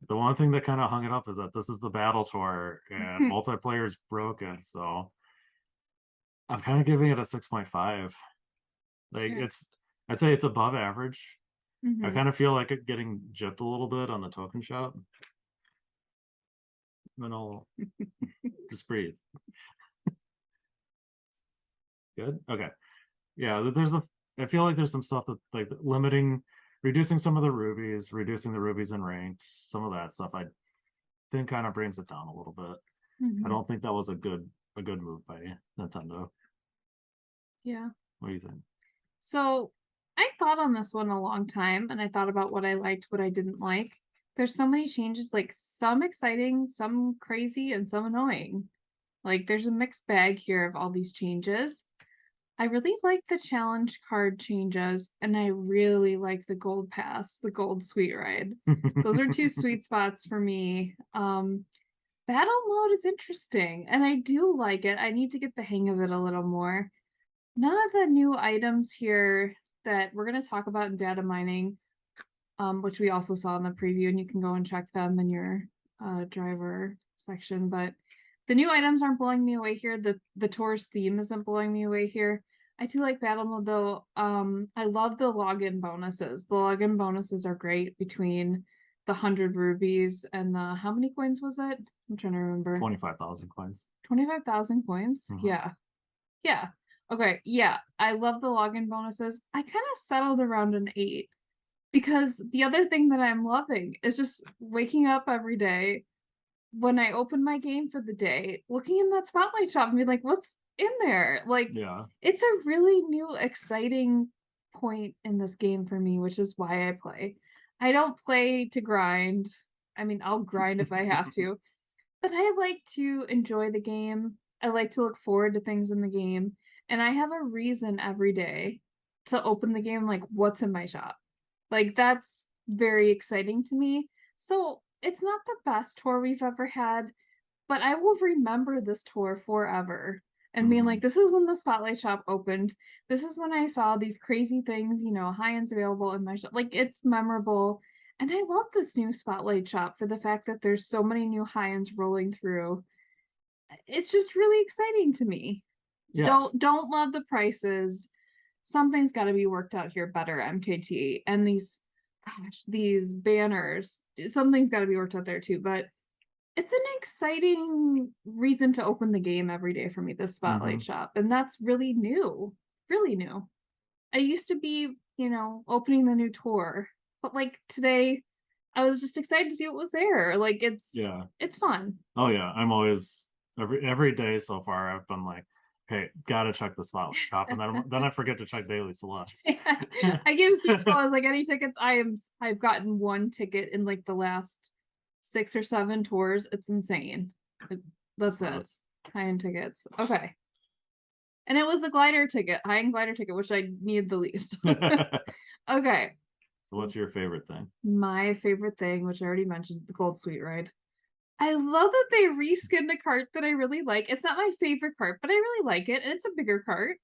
the one thing that kind of hung it up is that this is the battle tour and multiplayer is broken, so I'm kind of giving it a 6.5. Like Yeah. I'd say it's above average. I Hmm. kind of feel like it getting gypped a little bit on the token shop. And I'll just breathe. Good. Okay. Yeah, there's a. I feel like there's some stuff that like limiting, reducing some of the rubies, reducing the rubies in ranked, some of that stuff. I think kind of brings it down a little bit. I Hmm. don't think that was a good move by Nintendo. Yeah. What do you think? So I thought on this one a long time and I thought about what I liked, what I didn't like. There's so many changes, like some exciting, some crazy, and some annoying. Like there's a mixed bag here of all these changes. I really like the challenge card changes, and I really like the gold pass, the gold sweet ride. Those are two sweet spots for me. Battle mode is interesting, and I do like it. I need to get the hang of it a little more. None of the new items here that we're going to talk about in data mining, which we also saw in the preview, and you can go and check them in your driver section. But the new items aren't blowing me away here. The tour's theme isn't blowing me away here. I do like battle mode though. I love the login bonuses. The login bonuses are great between the 100 rubies and the how many coins was it? I'm trying to remember. 25,000 coins. 25,000 coins? Mhm. Yeah. Yeah. Okay. Yeah. I love the login bonuses. I kind of settled around an 8 because the other thing that I'm loving is just waking up every day when I open my game for the day, looking in that spotlight shop and be like, what's in there? Like, Yeah. it's a really new, exciting point in this game for me, which is why I play. I don't play to grind. I mean, I'll grind if I have to, but I like to enjoy the game. I like to look forward to things in the game. And I have a reason every day to open the game, like, what's in my shop? Like, that's very exciting to me. So it's not the best tour we've ever had, but I will remember this tour forever. And being like, Mhm. this is when the Spotlight Shop opened. This is when I saw these crazy things, high ends available in my shop. Like, it's memorable. And I love this new Spotlight Shop for the fact that there's so many new high ends rolling through. It's just really exciting to me. Yeah. Don't love the prices. Something's got to be worked out here better, MKT. And these banners, something's got to be worked out there too. But it's an exciting reason to open the game every day for me, this Spotlight Hmm. Shop. And that's really new. Really new. I used to be, opening the new tour, but like today, I was just excited to see what was there. Like Yeah. it's fun. Oh yeah. I'm always every day so far. I've been like, hey, gotta check the spotlight shop, and then I forget to check daily selects. I give Steve Paul like any tickets. I've gotten one ticket in like the last 6 or 7 tours. It's insane. That's it. Nuts. High-end tickets. Okay. And it was a glider ticket, high-end glider ticket, which I need the least. Okay. So what's your favorite thing? My favorite thing, which I already mentioned, the gold sweet ride. I love that they reskinned a cart that I really like. It's not my favorite cart, but I really like it, and it's a bigger cart.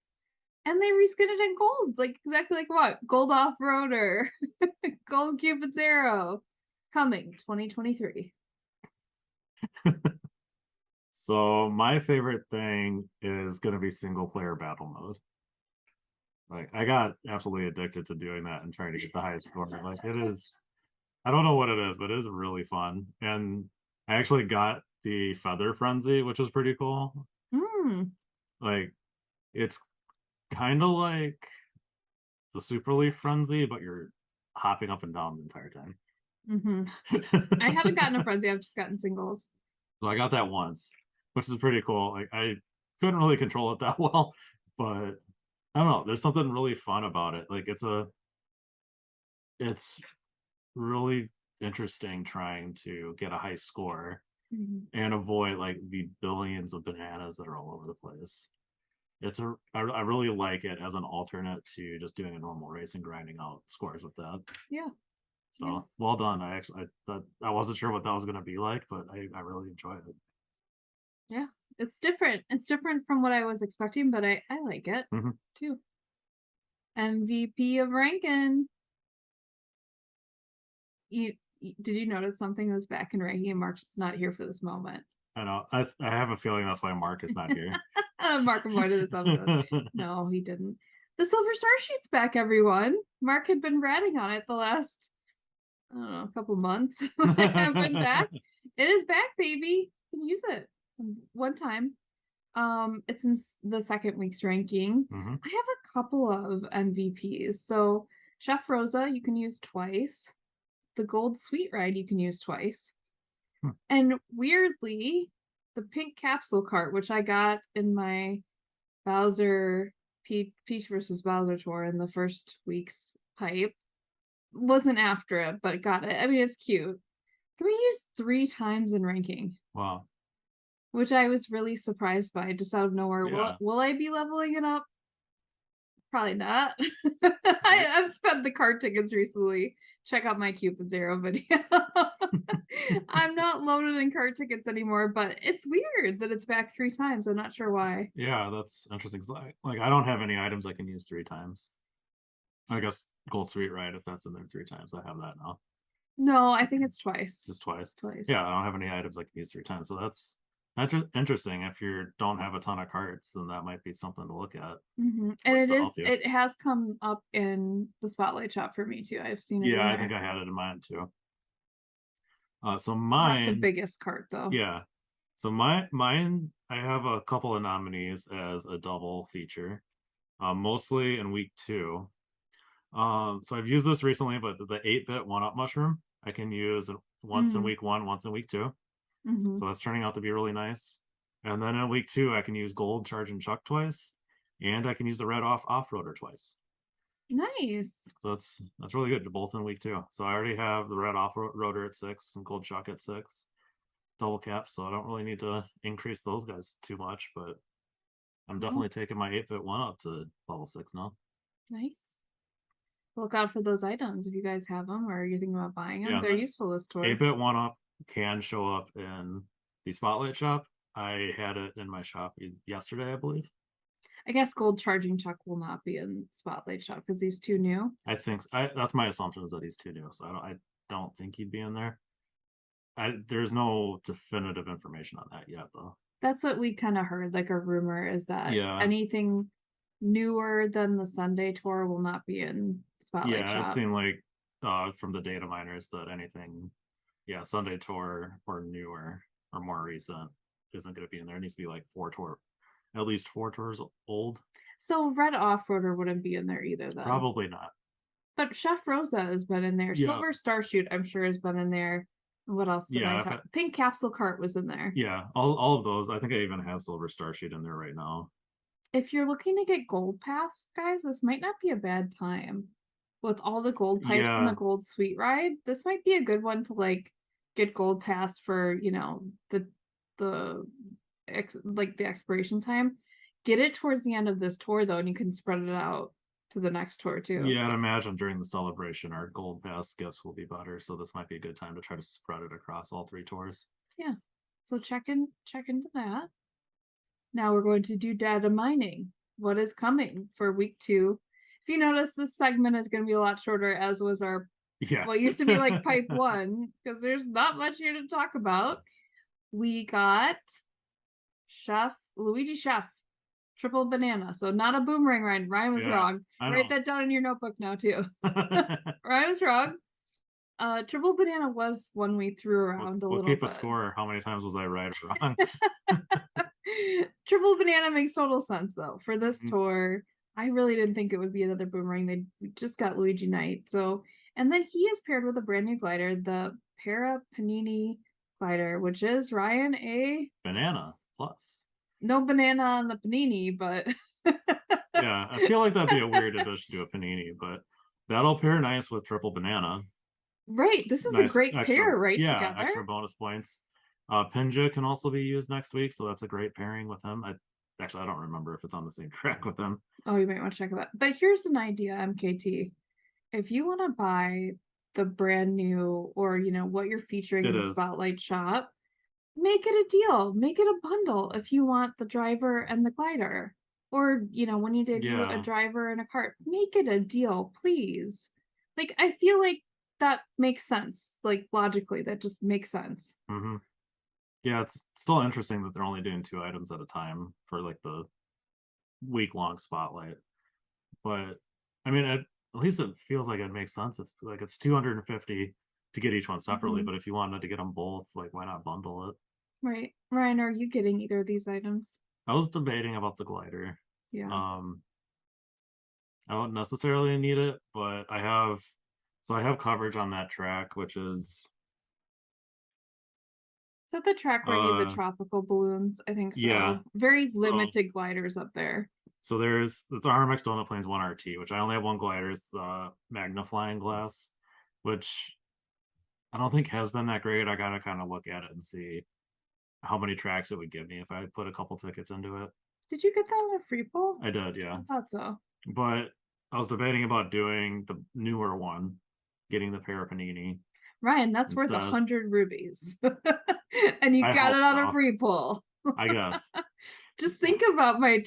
And they reskinned it in gold, like exactly like what? Gold off-roader, gold Cupid Zero, coming 2023. So my favorite thing is gonna be single player battle mode. Like I got absolutely addicted to doing that and trying to get the highest score. Like it is, I don't know what it is, but it is really fun. And I actually got the feather frenzy, which was pretty cool. Hmm. Like it's kind of like the super leaf frenzy, but you're hopping up and down the entire time. Mm-hmm. I haven't gotten a frenzy. I've just gotten singles. So I got that once, which is pretty cool. Like I couldn't really control it that well, but I don't know. There's something really fun about it. Like it's really interesting trying to get a high score Mhm. and avoid like the billions of bananas that are all over the place. I really like it as an alternate to just doing a normal race and grinding out scores with that. Yeah. So Yeah. well done. I wasn't sure what that was going to be like, but I really enjoyed it. Yeah. It's different. It's different from what I was expecting, but I like it Mhm. too. MVP of ranking. Did you notice something was back in ranking and Mark's not here for this moment? I know. I have a feeling that's why Mark is not here. Mark avoided this episode. No, he didn't. The Silver Star Sheet's back, everyone. Mark had been ratting on it the last, I don't know, a couple months. I have been back. It is back, baby. You can use it one time. It's in the second week's ranking. Mhm. I have a couple of MVPs. So Chef Rosa, you can use twice. The Gold Sweet Ride, you can use twice. Hmm. And weirdly, the pink capsule cart, which I got in my Bowser Peach versus Bowser tour in the first week's hype, wasn't after it, but got it. I mean, it's cute. Can we use 3 times in ranking? Wow. Which I was really surprised by, just out of nowhere. Yeah. Will I be leveling it up? Probably not. I've spent the card tickets recently. Check out my Cupid Zero video. I'm not loaded in card tickets anymore, but it's weird that it's back 3 times. I'm not sure why. Yeah, that's interesting. Like I don't have any items I can use 3 times. I guess Gold Sweet Ride, if that's in there 3 times, I have that now. No, I think it's twice. Just twice. Twice. Yeah, I don't have any items I can use 3 times. So that's interesting. If you don't have a ton of cards, then that might be something to look at. And it has come up in the spotlight shop for me too. I've seen it. Yeah, in I there. think I had it in mine too. So Not the mine, biggest cart though. yeah. So mine, I have a couple of nominees as a double feature, mostly in week 2. So I've used this recently, but the 8-bit one-up mushroom I can use once in week 1, once in week 2. So that's turning out to be really nice. And then in week 2, I can use gold charge and chuck twice, and I can use the red off-roader twice. Nice. So that's really good. Both in week 2. So I already have the red off-roader at 6 and gold chuck at 6, double cap. So I don't really need to increase those guys too much, but I'm definitely taking my 8-bit one up to level 6 now. Nice. Look out for those items if you guys have them or you're thinking about buying them. Yeah, they're useful this tour. 8-bit one up can show up in the spotlight shop. I had it in my shop yesterday, I believe. I guess gold charging chuck will not be in spotlight shop because he's too new. I think that's my assumption, is that he's too new, so I don't think he'd be in there. There's no definitive information on that yet, though. That's what we kind of heard, like a rumor is that anything newer than the Sunday tour will not be in spotlight shop. It seemed like from the data miners that anything, Sunday tour or newer or more recent isn't going to be in there. It needs to be like at least 4 tours old. So red off-roader wouldn't be in there either, then. Probably not. But Chef Rosa has been in there. Silver Star Shoot, I'm sure, has been in there. What else did I talk? Pink Capsule Cart was in there. Yeah, all of those. I think I even have Silver Star Sheet in there right now. If you're looking to get Gold Pass, guys, this might not be a bad time. With all the gold pipes and the gold sweet ride, this might be a good one to like get Gold Pass for, the expiration time. Get it towards the end of this tour though, and you can spread it out to the next tour too. Yeah, I'd imagine during the celebration our gold pass gifts will be better, so this might be a good time to try to spread it across all 3 tours. Yeah, so check into that. Now we're going to do data mining. What is coming for week 2? If you notice, this segment is going to be a lot shorter, as was our what used to be like pipe 1, because there's not much here to talk about. We got Luigi Chef triple banana, so not a boomerang ride. Ryan was wrong. Write that down in your notebook now too. Ryan was wrong. Triple banana was one we threw around a little bit. We'll keep a score. How many times was I right or wrong? Triple banana makes total sense though for this tour. I really didn't think it would be another boomerang. They just got Luigi Knight. So, and then he is paired with a brand new glider, the Para-Panini glider, which is, Ryan, a banana plus. No banana on the panini, but I feel like that'd be a weird addition to a panini, but that'll pair nice with triple banana. Right. This is a Nice great extra, pair right yeah, together. extra bonus points. Pinja can also be used next week, so that's a great pairing with him. I don't remember if it's on the same track with him. Oh, you might want to check that. But here's an idea, MKT. If you want to buy the brand new or what you're featuring It in the is. Spotlight shop, make it a deal. Make it a bundle if you want the driver and the glider. Or, when you debut a Yeah. driver and a cart, make it a deal, please. Like, I feel like that makes sense. Like, logically, that just makes sense. Hmm. Yeah, it's still interesting that they're only doing 2 items at a time for like the week-long spotlight. But I mean, at least it feels like it makes sense if like it's 250 to get each one separately, Mhm. but if you wanted to get them both, like why not bundle it? Right. Ryan, are you getting either of these items? I was debating about the glider. Yeah. Um, I don't necessarily need it, but I have coverage on that track, which is Is that the track where I need the uh tropical balloons? I think yeah. so. Very So limited gliders up there. there's it's RMX Donut Plains 1RT, which I only have one glider, it's the magnifying glass, which I don't think has been that great. I gotta kind of look at it and see how many tracks it would give me if I put a couple tickets into it. Did you get that on a free pull? I did, yeah. I thought so. But I was debating about doing the newer one, getting the Para-Panini Ryan, that's worth instead. 100 rubies. And you I got hope it on a so. free pull. I guess. Just think about my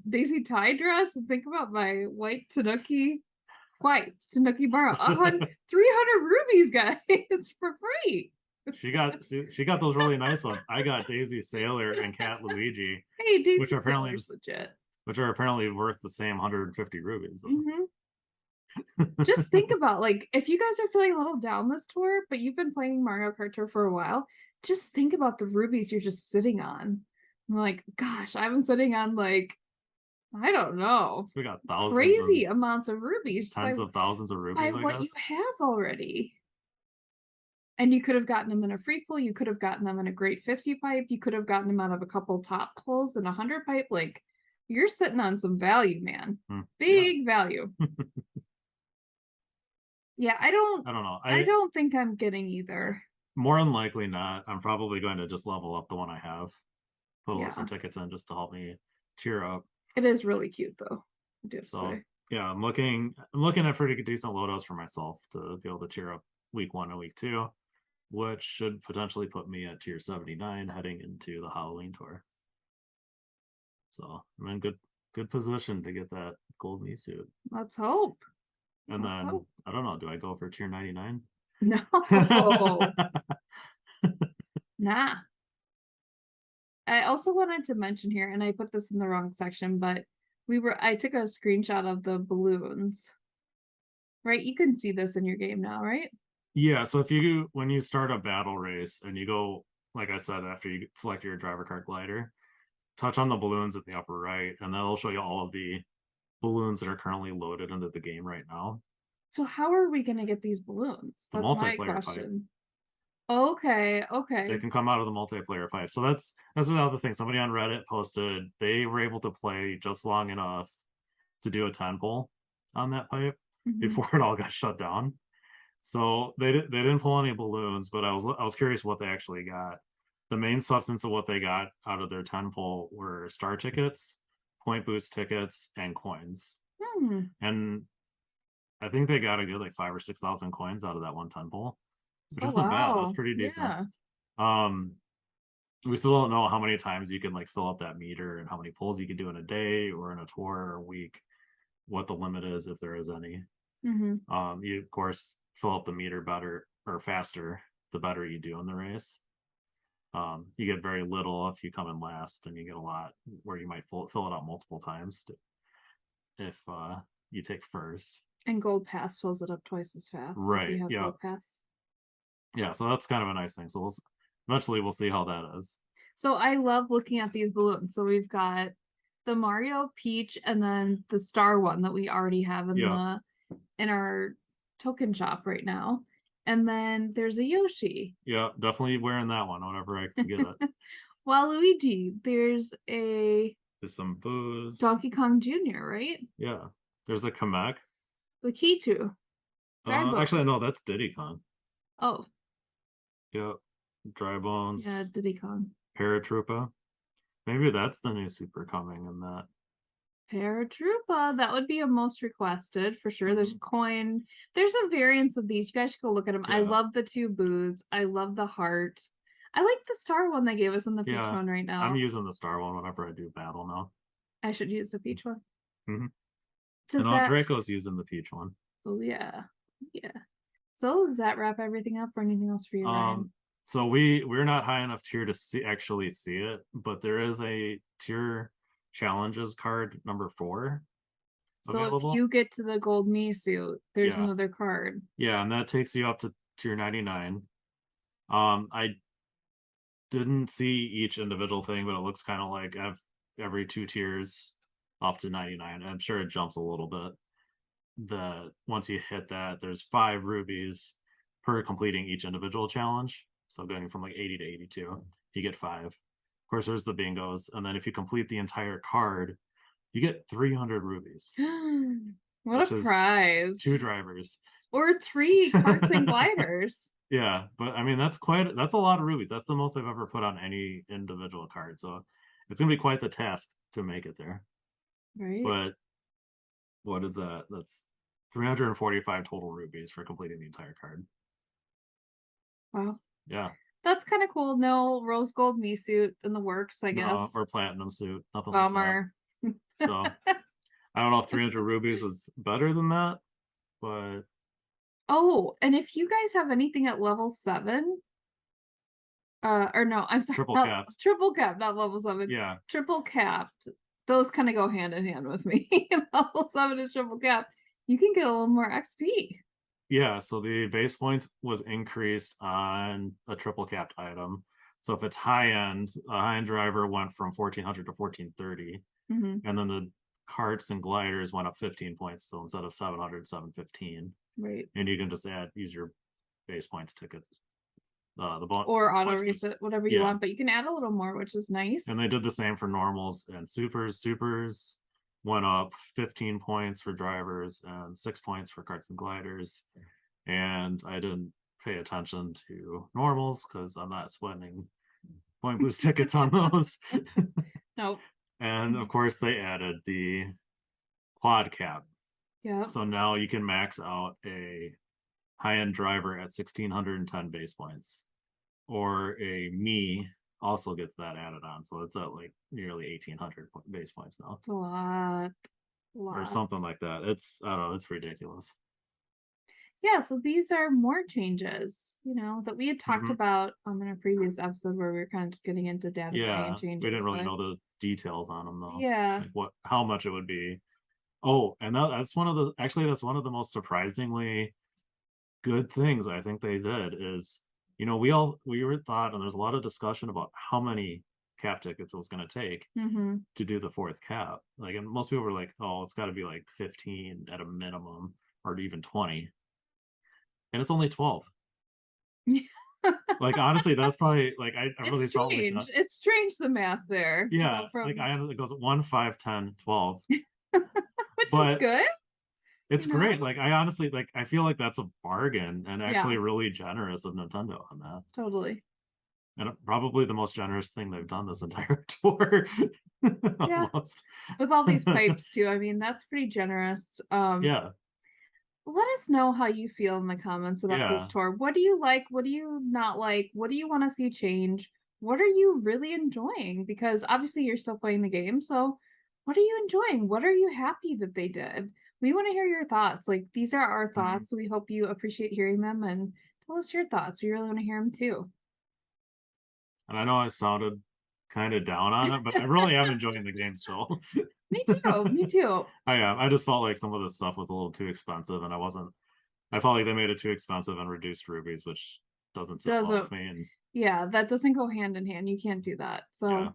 Daisy tie dress and think about my white Tanuki bar. 300 rubies, guys, for free. She got those really nice ones. I got Daisy Sailor and Cat Luigi, Hey, which Daisy are apparently Sailor's legit. worth the same 150 rubies. Mm-hmm. Just think about, like, if you guys are feeling a little down this tour, but you've been playing Mario Kart Tour for a while, just think about the rubies you're just sitting on. I'm like, gosh, I'm sitting on, like, I don't know, So we got crazy amounts of rubies just tens of thousands of by rubies, I what you guess. have already. And you could have gotten them in a free pull. You could have gotten them in a great 50 pipe. You could have gotten them out of a couple top pulls and a 100 pipe. Like, you're sitting on some value, man. Big value. Yeah, I I don't know. don't think I'm getting either. More than likely not. I'm probably going to just level up the one I have. Put some Yeah. tickets in just to help me tier up. It is really cute though. I do have to So say. yeah, I'm looking at pretty decent loadouts for myself to be able to tier up week 1 and week 2, which should potentially put me at tier 79 heading into the Halloween tour. So I'm in good position to get that gold knee suit. Let's hope. And Let's then hope. I don't know, do I go for tier 99? No. Nah. I also wanted to mention here, and I put this in the wrong section, but I took a screenshot of the balloons. Right? You can see this in your game now, right? Yeah, so when you start a battle race and you go, like I said, after you select your driver kart glider, touch on the balloons in the upper right, and that'll show you all of the balloons that are currently loaded into the game right now. So how are we gonna get these balloons? The That's my multiplayer pipe. question. Okay, They okay. can come out of the multiplayer pipe. So that's another thing. Somebody on Reddit posted they were able to play just long enough to do a 10 pull on that pipe before it all got shut down. So they didn't pull any balloons, but I was curious what they actually got. The main substance of what they got out of their 10 pull were star tickets, point boost tickets, and coins. And I think they got a good like 5 or 6 thousand coins out of that one 10 pull, which Oh isn't bad. That's wow. pretty decent. Yeah. Um, we still don't know how many times you can like fill up that meter and how many pulls you can do in a day or in a tour or a week, what the limit is if there is any. You of course fill up the meter better or faster the better you do in the race. You get very little if you come in last, and you get a lot where you might fill it out multiple times if you take first. And Gold Pass fills it up twice as fast if you Right. have Yeah. Gold Pass. Yeah. So that's kind of a nice thing. So eventually we'll see how that is. So I love looking at these balloons. So we've got the Mario, Peach, and then the Star one that we already have in our token shop right now. And then there's a Yoshi. Yeah, definitely wearing that one whenever I can get it. Waluigi, there's some booze. Donkey Kong Jr., right? Yeah. There's a Kamek. The Kitu. Actually, no, that's Diddy Kong. Oh, Yep. Dry Bones, yeah, Diddy Kong. Paratroopa. Maybe that's the new super coming in that. Paratroopa, that would be a most requested for sure. There's a coin. There's a variance of these. You guys should go look at them. I Yeah. love the two boos. I love the heart. I like the star one they gave us in the peach Yeah. one right I'm now. using the star one whenever I do battle now. I should use the peach one. Mhm. Does And that? Draco's using the peach one. Oh yeah, yeah. So does that wrap everything up, or anything else for you, Ryan? So we're not high enough tier to actually see it, but there is a tier challenges card number 4 So if available. you get to the gold me suit, there's Yeah. another card. Yeah, and that takes you up to tier 99. I didn't see each individual thing, but it looks kind of like every 2 tiers up to 99. I'm sure it jumps a little bit. Once you hit that, there's 5 rubies per completing each individual challenge. So going from like 80 to 82, you get 5. Of course, there's the bingos, and then if you complete the entire card, you get 300 rubies, What which a is prize. 2 drivers Or 3 carts and gliders. Yeah, but I mean that's a lot of rubies. That's the most I've ever put on any individual card. So it's gonna be quite the task to make it there. Right. But what is that? That's 345 total rubies for completing the entire card. Wow. Yeah. That's kind of cool. No rose gold me suit in the works, I guess. Or platinum suit, nothing Bummer. like that. So I don't know if 300 rubies was better than that, but Oh, and if you guys have anything at level 7, or no, I'm sorry, triple capped. Triple cap, not level 7. Yeah. Triple capped. Those kind of go hand in hand with me. Level 7 is triple cap. You can get a little more XP. Yeah, so the base points was increased on a triple capped item. So if it's high end, a high end driver went from 1400 to 1430. And then the carts and gliders went up 15 points. So instead of 700, 715. Right. And you can just use your base points tickets. The or auto reset, whatever you want, but you can add a little more, which is nice. And they did the same for normals and supers. Supers went up 15 points for drivers and 6 points for carts and gliders. And I didn't pay attention to normals because I'm not spending point boost tickets on those. Nope. And of course, they added the quad cap. Yeah. So now you can max out a high-end driver at 1610 base points, or a me also gets that added on, so it's at like nearly 1800 base points now. It's a lot. Or something like that. It's I don't know, it's ridiculous. Yeah, so these are more changes, that we had talked about in a previous episode where we were kind of just getting into data changes. We didn't really know the details on them though. Yeah. Like how much it would be. Oh, and that's one of the most surprisingly good things I think they did is, we were thought, and there's a lot of discussion about how many cap tickets it was going to take to do the 4th cap. Like, and most people were like, oh, it's got to be like 15 at a minimum, or even 20. And it's only 12. Like, honestly, that's probably like I really felt like that. It's strange the math there. Yeah, like it goes 1, 5, 10, 12. Which is good. It's great. Like I honestly I feel like that's a bargain and actually really generous of Nintendo on that. Totally. And probably the most generous thing they've done this entire tour. Almost. With all these pipes too. I mean, that's pretty generous. Yeah. Let us know how you feel in the comments about this tour. What do you like? What do you not like? What do you want to see change? What are you really enjoying? Because obviously you're still playing the game. So what are you enjoying? What are you happy that they did? We want to hear your thoughts. Like, these are our thoughts. We hope you appreciate hearing them, and tell us your thoughts. We really want to hear them too. And I know I sounded kind of down on it, but I really am enjoying the game still. Me too. Me too. I am. I just felt like some of this stuff was a little too expensive, and I felt like they made it too expensive and reduced rubies, which doesn't sit well with me. And yeah, that doesn't go hand in hand. You can't do that. So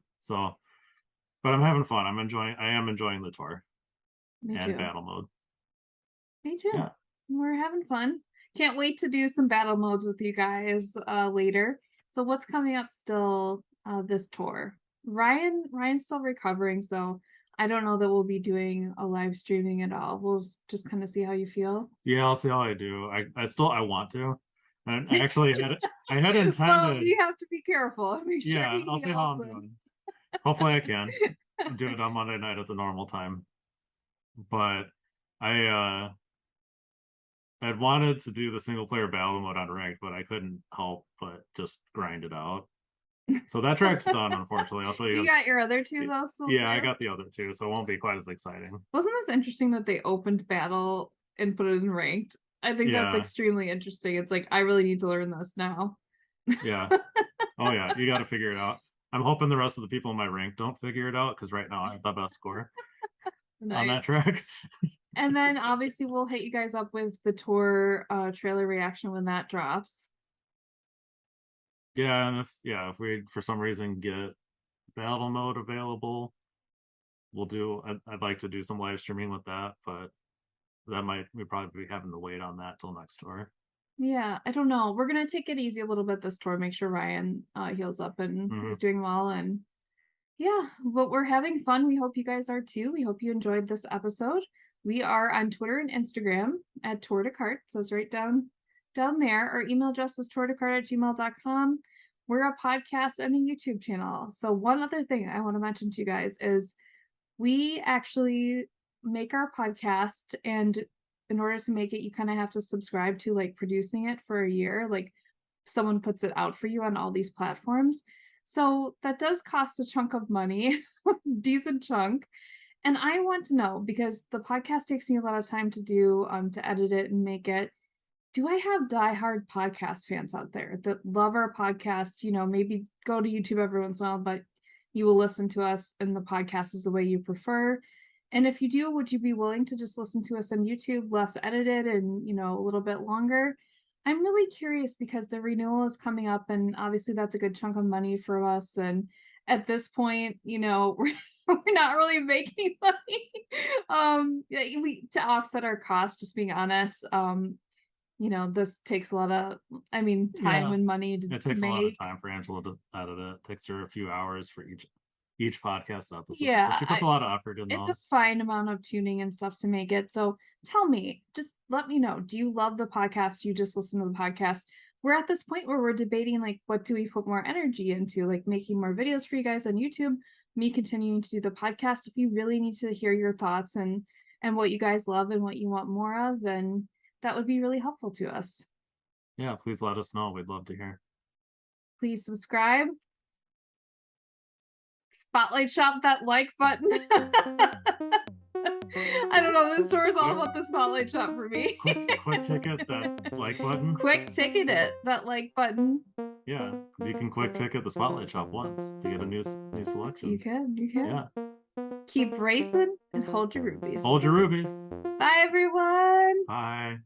but I'm having fun. I am enjoying the tour. Me and too. battle mode. Me too. Yeah. We're having fun. Can't wait to do some battle modes with you guys later. So what's coming up still this tour? Ryan's still recovering, so I don't know that we'll be doing a live streaming at all. We'll just kind of see how you feel. Yeah, I'll see how I do. I want to. And I actually I had Well, intended. we have to be careful and make sure Yeah, he I'll see how I'm doing. Hopefully I can do it on Monday night at the normal time. But I I'd wanted to do the single player battle mode on ranked, but I couldn't help but just grind it out. So that track's done, unfortunately. I'll show you You guys. got your other two though still Yeah, I there? got the other two, so it won't be quite as exciting. Wasn't this interesting that they opened battle and put it in ranked? I think that's Yeah, extremely interesting. It's like I really need to learn this now. yeah. Oh yeah, you got to figure it out. I'm hoping the rest of the people in my rank don't figure it out because right now I have the best score on that Nice. track. And then obviously we'll hit you guys up with the tour trailer reaction when that drops. Yeah, and if we for some reason get battle mode available, we'll do. I'd like to do some live streaming with that, but we probably be having to wait on that till next tour. Yeah, I don't know. We're gonna take it easy a little bit this tour, make sure Ryan heals up and is doing well. And yeah, but we're having fun. We hope you guys are too. We hope you enjoyed this episode. We are on Twitter and Instagram at Tour de Cart. It says right down there. Our email address is tourdecart@gmail.com. We're a podcast and a YouTube channel. So one other thing I want to mention to you guys is we actually make our podcast, and in order to make it, you kind of have to subscribe to like producing it for a year. Like someone puts it out for you on all these platforms. So that does cost a chunk of money, decent chunk. And I want to know, because the podcast takes me a lot of time to do, to edit it and make it. Do I have diehard podcast fans out there that love our podcast? You know, maybe go to YouTube every once in a while, but you will listen to us and the podcast is the way you prefer. And if you do, would you be willing to just listen to us on YouTube, less edited and, you know, a little bit longer? I'm really curious because the renewal is coming up and obviously that's a good chunk of money for us. And at this point, you know, we're not really making money. We to offset our costs, just being honest. You know, this takes a lot of, I mean, time Yeah, and money to it takes a lot of make. time for Angela to edit it. It takes her a few hours for each podcast episode, so Yeah, she puts a lot of effort in it's a those. fine amount of tuning and stuff to make it. So tell me, just let me know. Do you love the podcast? You just listen to the podcast? We're at this point where we're debating like what do we put more energy into, like making more videos for you guys on YouTube, me continuing to do the podcast. If you really need to hear your thoughts and what you guys love and what you want more of, then that would be really helpful to us. Yeah, please let us know. We'd love to hear. Please subscribe. Spotlight shop that like button. I don't know. This tour is all about the spotlight shot for me. quick ticket that like button. Quick ticket it that like button. Yeah, because you can quick ticket the spotlight shop once to get a new selection. You can. Yeah. Keep racing and hold your rubies. Hold your rubies. Bye, everyone. Bye.